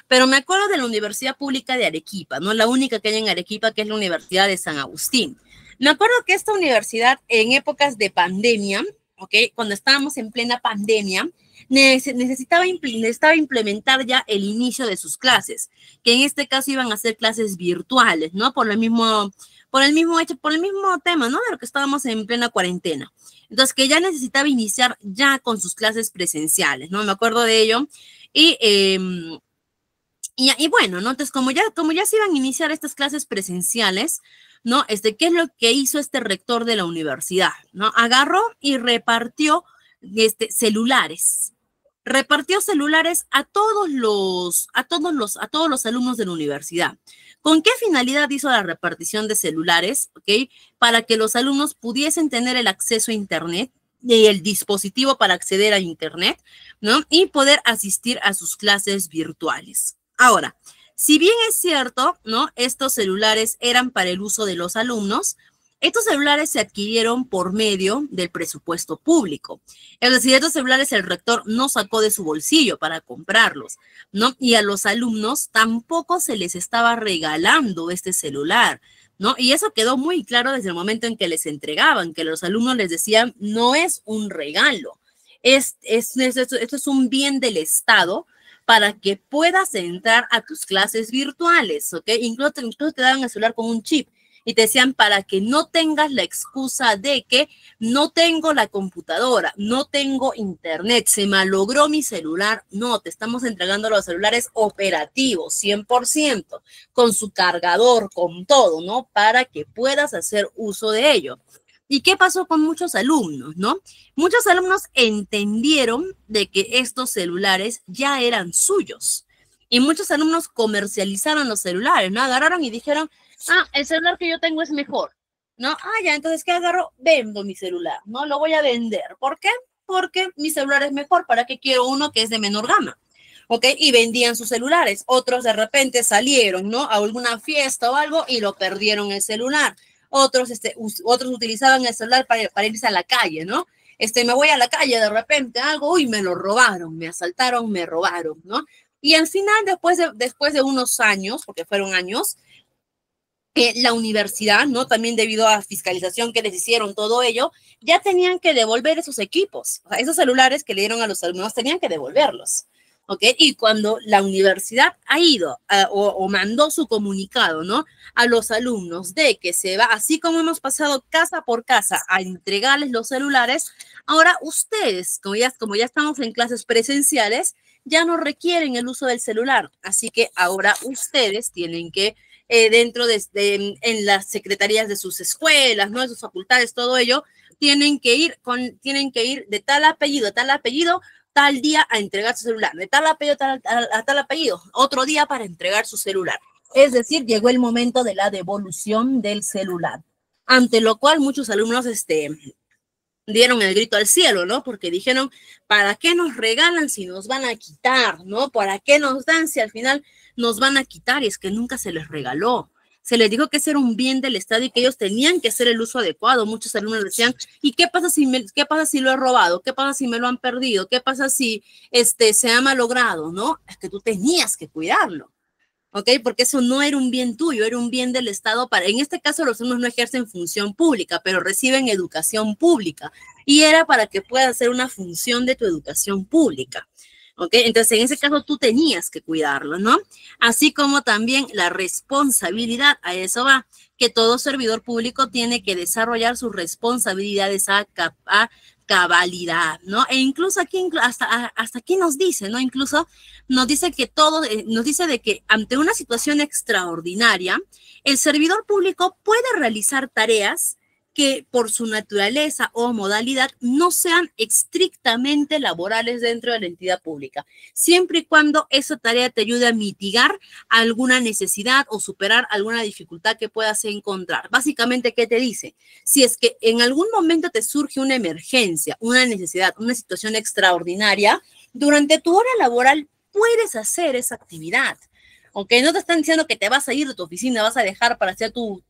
Pero me acuerdo de la Universidad Pública de Arequipa, ¿no? La única que hay en Arequipa, que es la Universidad de San Agustín. Me acuerdo que esta universidad, en épocas de pandemia, ¿ok? Cuando estábamos en plena pandemia, necesitaba implementar ya el inicio de sus clases, que en este caso iban a ser clases virtuales, ¿no? Por el mismo tema, ¿no? De lo que estábamos en plena cuarentena. Entonces, que ya necesitaba iniciar ya con sus clases presenciales, ¿no? Me acuerdo de ello. Y bueno, ¿no? Entonces, como ya se iban a iniciar estas clases presenciales, ¿no? ¿Qué es lo que hizo este rector de la universidad? ¿No? Agarró y repartió celulares. Repartió celulares a todos los alumnos de la universidad. ¿Con qué finalidad hizo la repartición de celulares? ¿Ok? Para que los alumnos pudiesen tener el acceso a Internet y el dispositivo para acceder a Internet, ¿no? Y poder asistir a sus clases virtuales. Ahora, si bien es cierto, ¿no? Estos celulares eran para el uso de los alumnos, estos celulares se adquirieron por medio del presupuesto público. Es decir, estos celulares el rector no sacó de su bolsillo para comprarlos, ¿no? Y a los alumnos tampoco se les estaba regalando este celular, ¿no? Y eso quedó muy claro desde el momento en que les entregaban, que los alumnos les decían, no es un regalo, esto es un bien del Estado para que puedas entrar a tus clases virtuales, ¿ok? Incluso te daban el celular con un chip y te decían para que no tengas la excusa de que no tengo la computadora, no tengo internet, se malogró mi celular. No, te estamos entregando los celulares operativos, 100%, con su cargador, con todo, ¿no? Para que puedas hacer uso de ello. ¿Y qué pasó con muchos alumnos, no? Muchos alumnos entendieron de que estos celulares ya eran suyos. Y muchos alumnos comercializaron los celulares, ¿no? Agarraron y dijeron, el celular que yo tengo es mejor, ¿no? Ya, entonces, ¿qué agarro? Vendo mi celular, ¿no? Lo voy a vender. ¿Por qué? Porque mi celular es mejor. ¿Para qué quiero uno que es de menor gama? ¿Ok? Y vendían sus celulares. Otros de repente salieron, ¿no? A alguna fiesta o algo y lo perdieron el celular. Otros utilizaban el celular para irse a la calle, ¿no? Me voy a la calle de repente, algo, uy, me lo robaron, me asaltaron, me robaron, ¿no? Y al final, después de unos años, porque fueron años, la universidad, ¿no? También debido a fiscalización que les hicieron todo ello, ya tenían que devolver esos equipos, o sea, esos celulares que le dieron a los alumnos tenían que devolverlos, ¿ok? Y cuando la universidad ha ido o mandó su comunicado, ¿no? A los alumnos de que se va, así como hemos pasado casa por casa a entregarles los celulares, ahora ustedes, como ya estamos en clases presenciales, ya no requieren el uso del celular, así que ahora ustedes tienen que dentro en las secretarías de sus escuelas, ¿no? De sus facultades, todo ello, tienen que ir de tal apellido, tal día a entregar su celular, de tal apellido a tal apellido, otro día para entregar su celular. Es decir, llegó el momento de la devolución del celular, ante lo cual muchos alumnos dieron el grito al cielo, ¿no? Porque dijeron, ¿para qué nos regalan si nos van a quitar, ¿no? ¿Para qué nos dan si al final nos van a quitar? Y es que nunca se les regaló. Se les dijo que ese era un bien del Estado y que ellos tenían que hacer el uso adecuado. Muchos alumnos decían, ¿y qué pasa si lo he robado? ¿Qué pasa si me lo han perdido? ¿Qué pasa si se ha malogrado? ¿No? Es que tú tenías que cuidarlo. ¿Ok? Porque eso no era un bien tuyo, era un bien del Estado en este caso los alumnos no ejercen función pública, pero reciben educación pública y era para que puedas hacer una función de tu educación pública. ¿Ok? Entonces, en ese caso tú tenías que cuidarlo, ¿no? Así como también la responsabilidad, a eso va, que todo servidor público tiene que desarrollar sus responsabilidades a cabalidad, ¿no? E incluso aquí, hasta aquí nos dice, ¿no? Incluso nos dice que nos dice de que ante una situación extraordinaria, el servidor público puede realizar tareas que por su naturaleza o modalidad no sean estrictamente laborales dentro de la entidad pública, siempre y cuando esa tarea te ayude a mitigar alguna necesidad o superar alguna dificultad que puedas encontrar. Básicamente, ¿qué te dice? Si es que en algún momento te surge una emergencia, una necesidad, una situación extraordinaria, durante tu hora laboral puedes hacer esa actividad. ¿Ok? No te están diciendo que te vas a ir de tu oficina, vas a dejar para hacer tu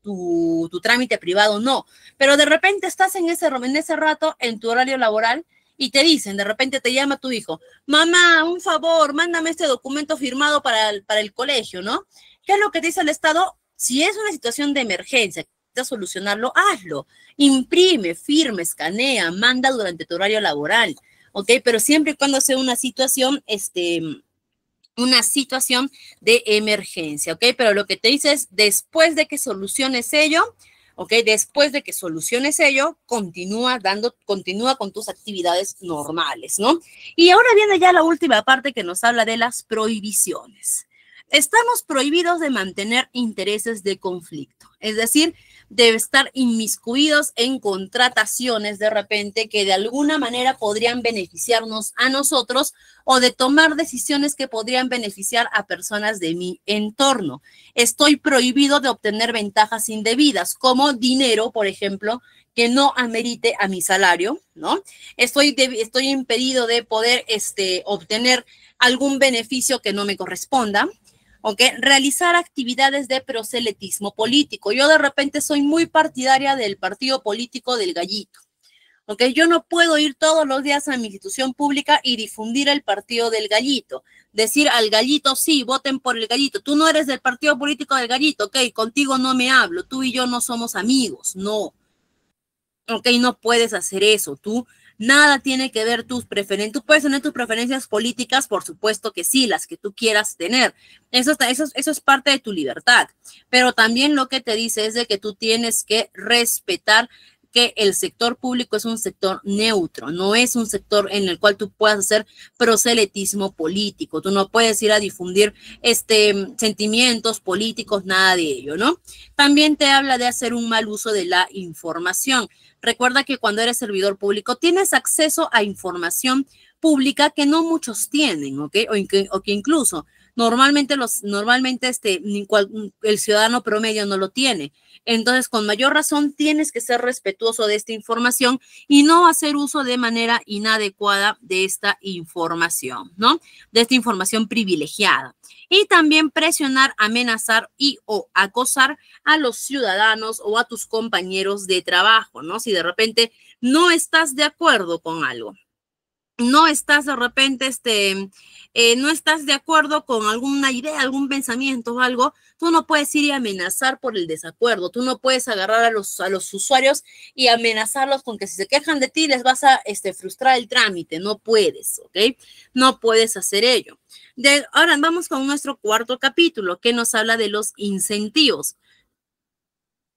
trámite privado, no. Pero de repente estás en ese rato, en tu horario laboral, y te dicen, de repente te llama tu hijo, mamá, un favor, mándame este documento firmado para el colegio, ¿no? ¿Qué es lo que te dice el Estado? Si es una situación de emergencia, necesitas solucionarlo, hazlo. Imprime, firma, escanea, manda durante tu horario laboral, ¿ok? Pero siempre y cuando sea una situación, de emergencia, ¿ok? Pero lo que te dice es, después de que soluciones ello, ¿ok? Después de que soluciones ello, continúa con tus actividades normales, ¿no? Y ahora viene ya la última parte que nos habla de las prohibiciones. Estamos prohibidos de mantener intereses de conflicto, es decir, de estar inmiscuidos en contrataciones de repente que de alguna manera podrían beneficiarnos a nosotros o de tomar decisiones que podrían beneficiar a personas de mi entorno. Estoy prohibido de obtener ventajas indebidas, como dinero, por ejemplo, que no amerite a mi salario, ¿no? Estoy impedido de poder obtener algún beneficio que no me corresponda. ¿Ok? Realizar actividades de proselitismo político. Yo de repente soy muy partidaria del partido político del Gallito. ¿Ok? Yo no puedo ir todos los días a mi institución pública y difundir el partido del Gallito. Decir al Gallito, sí, voten por el Gallito. Tú no eres del partido político del Gallito, ¿ok? Contigo no me hablo. Tú y yo no somos amigos. No. ¿Ok? No puedes hacer eso. Tú nada tiene que ver tus preferencias. Tú puedes tener tus preferencias políticas, por supuesto que sí, las que tú quieras tener. Eso es parte de tu libertad. Pero también lo que te dice es de que tú tienes que respetar que el sector público es un sector neutro, no es un sector en el cual tú puedas hacer proselitismo político. Tú no puedes ir a difundir sentimientos políticos, nada de ello, ¿no? También te habla de hacer un mal uso de la información. Recuerda que cuando eres servidor público tienes acceso a información pública que no muchos tienen, ¿ok? O que incluso normalmente el ciudadano promedio no lo tiene. Entonces, con mayor razón, tienes que ser respetuoso de esta información y no hacer uso de manera inadecuada de esta información, ¿no? De esta información privilegiada. Y también presionar, amenazar o acosar a los ciudadanos o a tus compañeros de trabajo, ¿no? Si de repente no estás de acuerdo con algo. no estás de repente, no estás de acuerdo con alguna idea, algún pensamiento o algo, tú no puedes ir y amenazar por el desacuerdo, tú no puedes agarrar a los usuarios y amenazarlos con que si se quejan de ti les vas a frustrar el trámite, no puedes, ¿ok? No puedes hacer ello. Ahora vamos con nuestro cuarto capítulo que nos habla de los incentivos.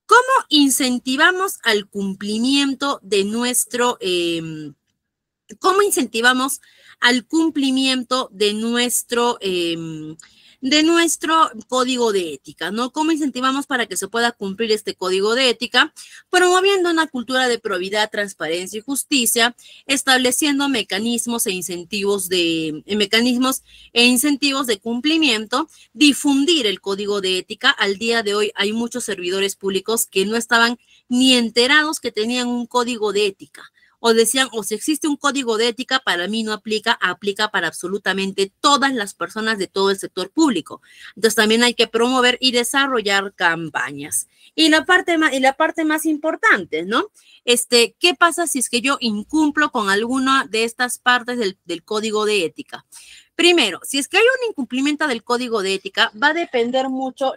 ¿Cómo incentivamos al cumplimiento de cómo incentivamos al cumplimiento de nuestro código de ética, ¿no? ¿Cómo incentivamos para que se pueda cumplir este código de ética? Promoviendo una cultura de probidad, transparencia y justicia, estableciendo mecanismos e incentivos de cumplimiento, difundir el código de ética. Al día de hoy hay muchos servidores públicos que no estaban ni enterados que tenían un código de ética. O decían, o si existe un código de ética, para mí no aplica, aplica para absolutamente todas las personas de todo el sector público. Entonces también hay que promover y desarrollar campañas. Y la parte más importante, ¿no? ¿Qué pasa si es que yo incumplo con alguna de estas partes del código de ética? Primero, si es que hay un incumplimiento del código de ética, va a depender mucho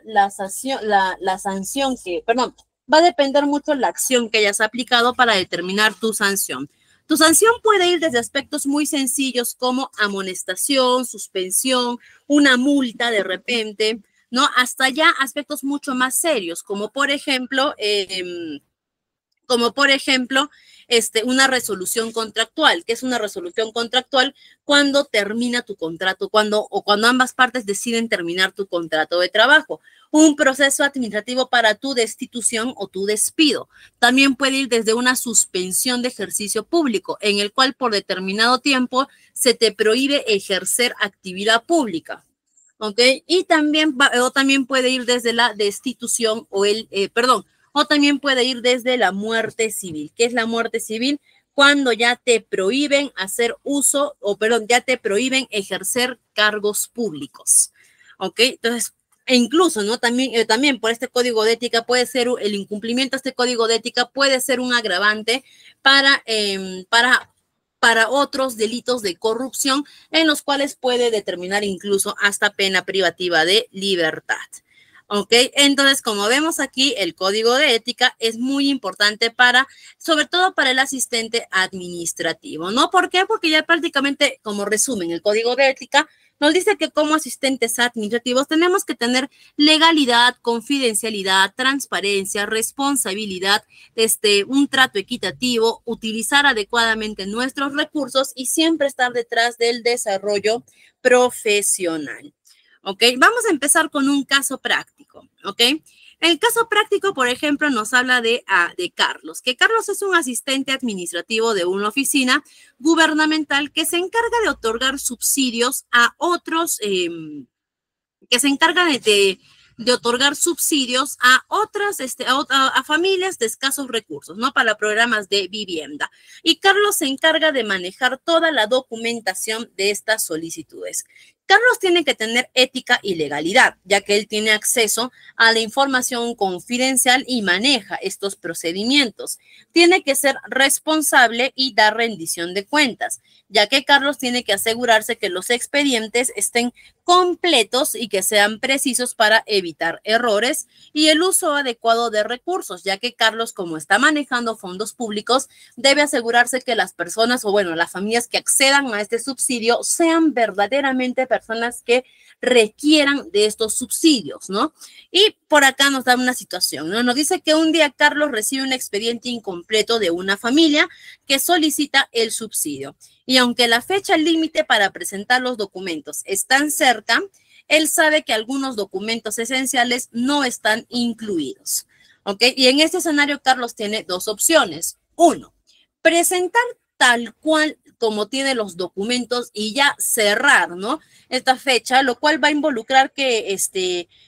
va a depender mucho la acción que hayas aplicado para determinar tu sanción. Tu sanción puede ir desde aspectos muy sencillos como amonestación, suspensión, una multa de repente, ¿no? Hasta ya aspectos mucho más serios, como por ejemplo, una resolución contractual. ¿Qué es una resolución contractual? Cuando termina tu contrato, cuando ambas partes deciden terminar tu contrato de trabajo. Un proceso administrativo para tu destitución o tu despido. También puede ir desde una suspensión de ejercicio público, en el cual por determinado tiempo se te prohíbe ejercer actividad pública. ¿Ok? Y también puede ir desde la destitución o también puede ir desde la muerte civil. ¿Qué es la muerte civil? Cuando ya te prohíben ya te prohíben ejercer cargos públicos. ¿Ok? Entonces, incluso, ¿no? También por este código de ética puede ser, el incumplimiento de este código de ética puede ser un agravante para otros delitos de corrupción en los cuales puede determinar incluso hasta pena privativa de libertad. ¿Ok? Entonces, como vemos aquí, el código de ética es muy importante sobre todo para el asistente administrativo, ¿no? ¿Por qué? Porque ya prácticamente, como resumen, el código de ética nos dice que como asistentes administrativos tenemos que tener legalidad, confidencialidad, transparencia, responsabilidad, un trato equitativo, utilizar adecuadamente nuestros recursos y siempre estar detrás del desarrollo profesional. ¿Ok? Vamos a empezar con un caso práctico, ¿ok? El caso práctico, por ejemplo, nos habla de Carlos, que Carlos es un asistente administrativo de una oficina gubernamental que se encarga de otorgar subsidios a otros, de otorgar subsidios a otras, a familias de escasos recursos, ¿no? Para programas de vivienda. Y Carlos se encarga de manejar toda la documentación de estas solicitudes. Carlos tiene que tener ética y legalidad, ya que él tiene acceso a la información confidencial y maneja estos procedimientos. Tiene que ser responsable y dar rendición de cuentas, ya que Carlos tiene que asegurarse que los expedientes estén completos y que sean precisos para evitar errores y el uso adecuado de recursos, ya que Carlos, como está manejando fondos públicos, debe asegurarse que las personas las familias que accedan a este subsidio sean verdaderamente personas que requieran de estos subsidios, ¿no? Y por acá nos da una situación, ¿no? Nos dice que un día Carlos recibe un expediente incompleto de una familia que solicita el subsidio. Y aunque la fecha límite para presentar los documentos están cerca, él sabe que algunos documentos esenciales no están incluidos. ¿Ok? Y en este escenario, Carlos tiene dos opciones. Uno, presentar tal cual como tiene los documentos y ya cerrar, ¿no? Esta fecha, lo cual va a involucrar que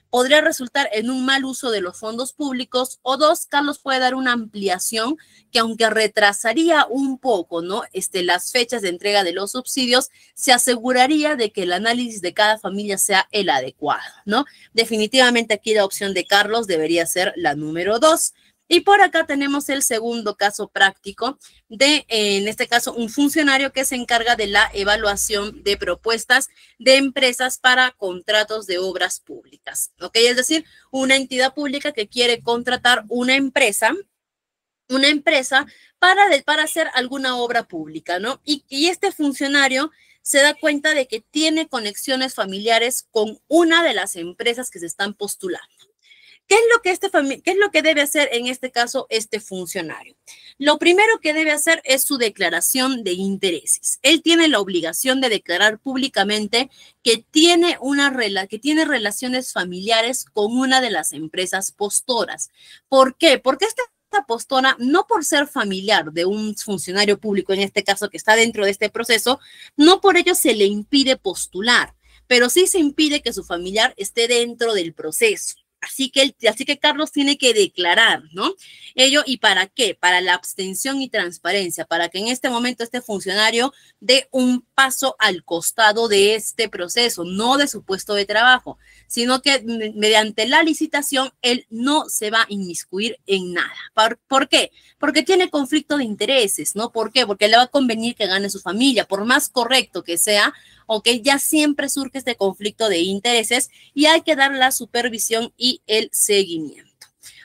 podría resultar en un mal uso de los fondos públicos. O dos, Carlos puede dar una ampliación que aunque retrasaría un poco, ¿no? Las fechas de entrega de los subsidios, se aseguraría de que el análisis de cada familia sea el adecuado, ¿no? Definitivamente aquí la opción de Carlos debería ser la número 2. Y por acá tenemos el segundo caso práctico de, en este caso, un funcionario que se encarga de la evaluación de propuestas de empresas para contratos de obras públicas, ¿ok? Es decir, una entidad pública que quiere contratar una empresa para hacer alguna obra pública, ¿no? Y este funcionario se da cuenta de que tiene conexiones familiares con una de las empresas que se están postulando. ¿Qué es lo que debe hacer en este caso este funcionario? Lo primero que debe hacer es su declaración de intereses. Él tiene la obligación de declarar públicamente que tiene relaciones familiares con una de las empresas postoras. ¿Por qué? Porque esta postora, no por ser familiar de un funcionario público, en este caso que está dentro de este proceso, no por ello se le impide postular, pero sí se impide que su familiar esté dentro del proceso. Así que Carlos tiene que declarar, ¿no? Ello, ¿y para qué? Para la abstención y transparencia, para que en este momento este funcionario dé un paso al costado de este proceso, no de su puesto de trabajo, sino que mediante la licitación él no se va a inmiscuir en nada. ¿Por qué? Porque tiene conflicto de intereses, ¿no? ¿Por qué? Porque le va a convenir que gane su familia, por más correcto que sea, ¿ok? Ya siempre surge este conflicto de intereses y hay que dar la supervisión y el seguimiento.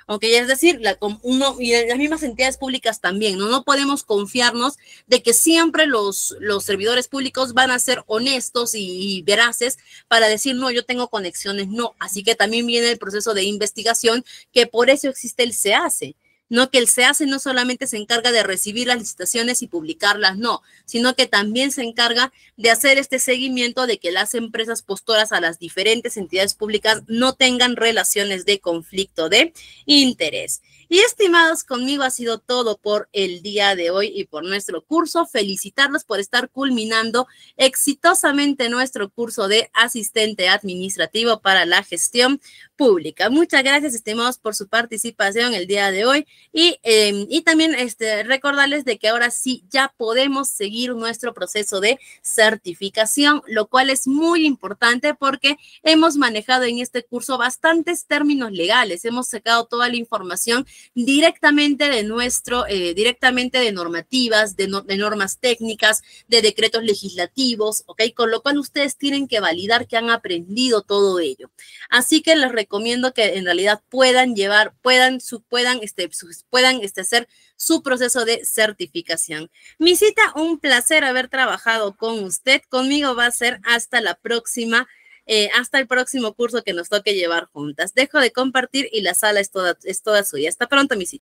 ¿Ok? Es decir, y las mismas entidades públicas también, ¿no? No podemos confiarnos de que siempre los servidores públicos van a ser honestos y veraces para decir, no, yo tengo conexiones, no. Así que también viene el proceso de investigación, que por eso existe el SEACE. No, que el SEACE no solamente se encarga de recibir las licitaciones y publicarlas, no, sino que también se encarga de hacer este seguimiento de que las empresas postoras a las diferentes entidades públicas no tengan relaciones de conflicto de interés. Y estimados, conmigo ha sido todo por el día de hoy y por nuestro curso. Felicitarlos por estar culminando exitosamente nuestro curso de asistente administrativo para la gestión pública. Muchas gracias, estimados, por su participación el día de hoy y también recordarles de que ahora sí ya podemos seguir nuestro proceso de certificación, lo cual es muy importante porque hemos manejado en este curso bastantes términos legales, hemos sacado toda la información directamente de directamente de normativas, de normas técnicas, de decretos legislativos, ¿ok? Con lo cual ustedes tienen que validar que han aprendido todo ello. Así que les recomiendo que en realidad puedan hacer su proceso de certificación. Misita, un placer haber trabajado con usted. Conmigo va a ser hasta la próxima. Hasta el próximo curso que nos toque llevar juntas. Dejo de compartir y la sala es toda suya. Hasta pronto, Misita.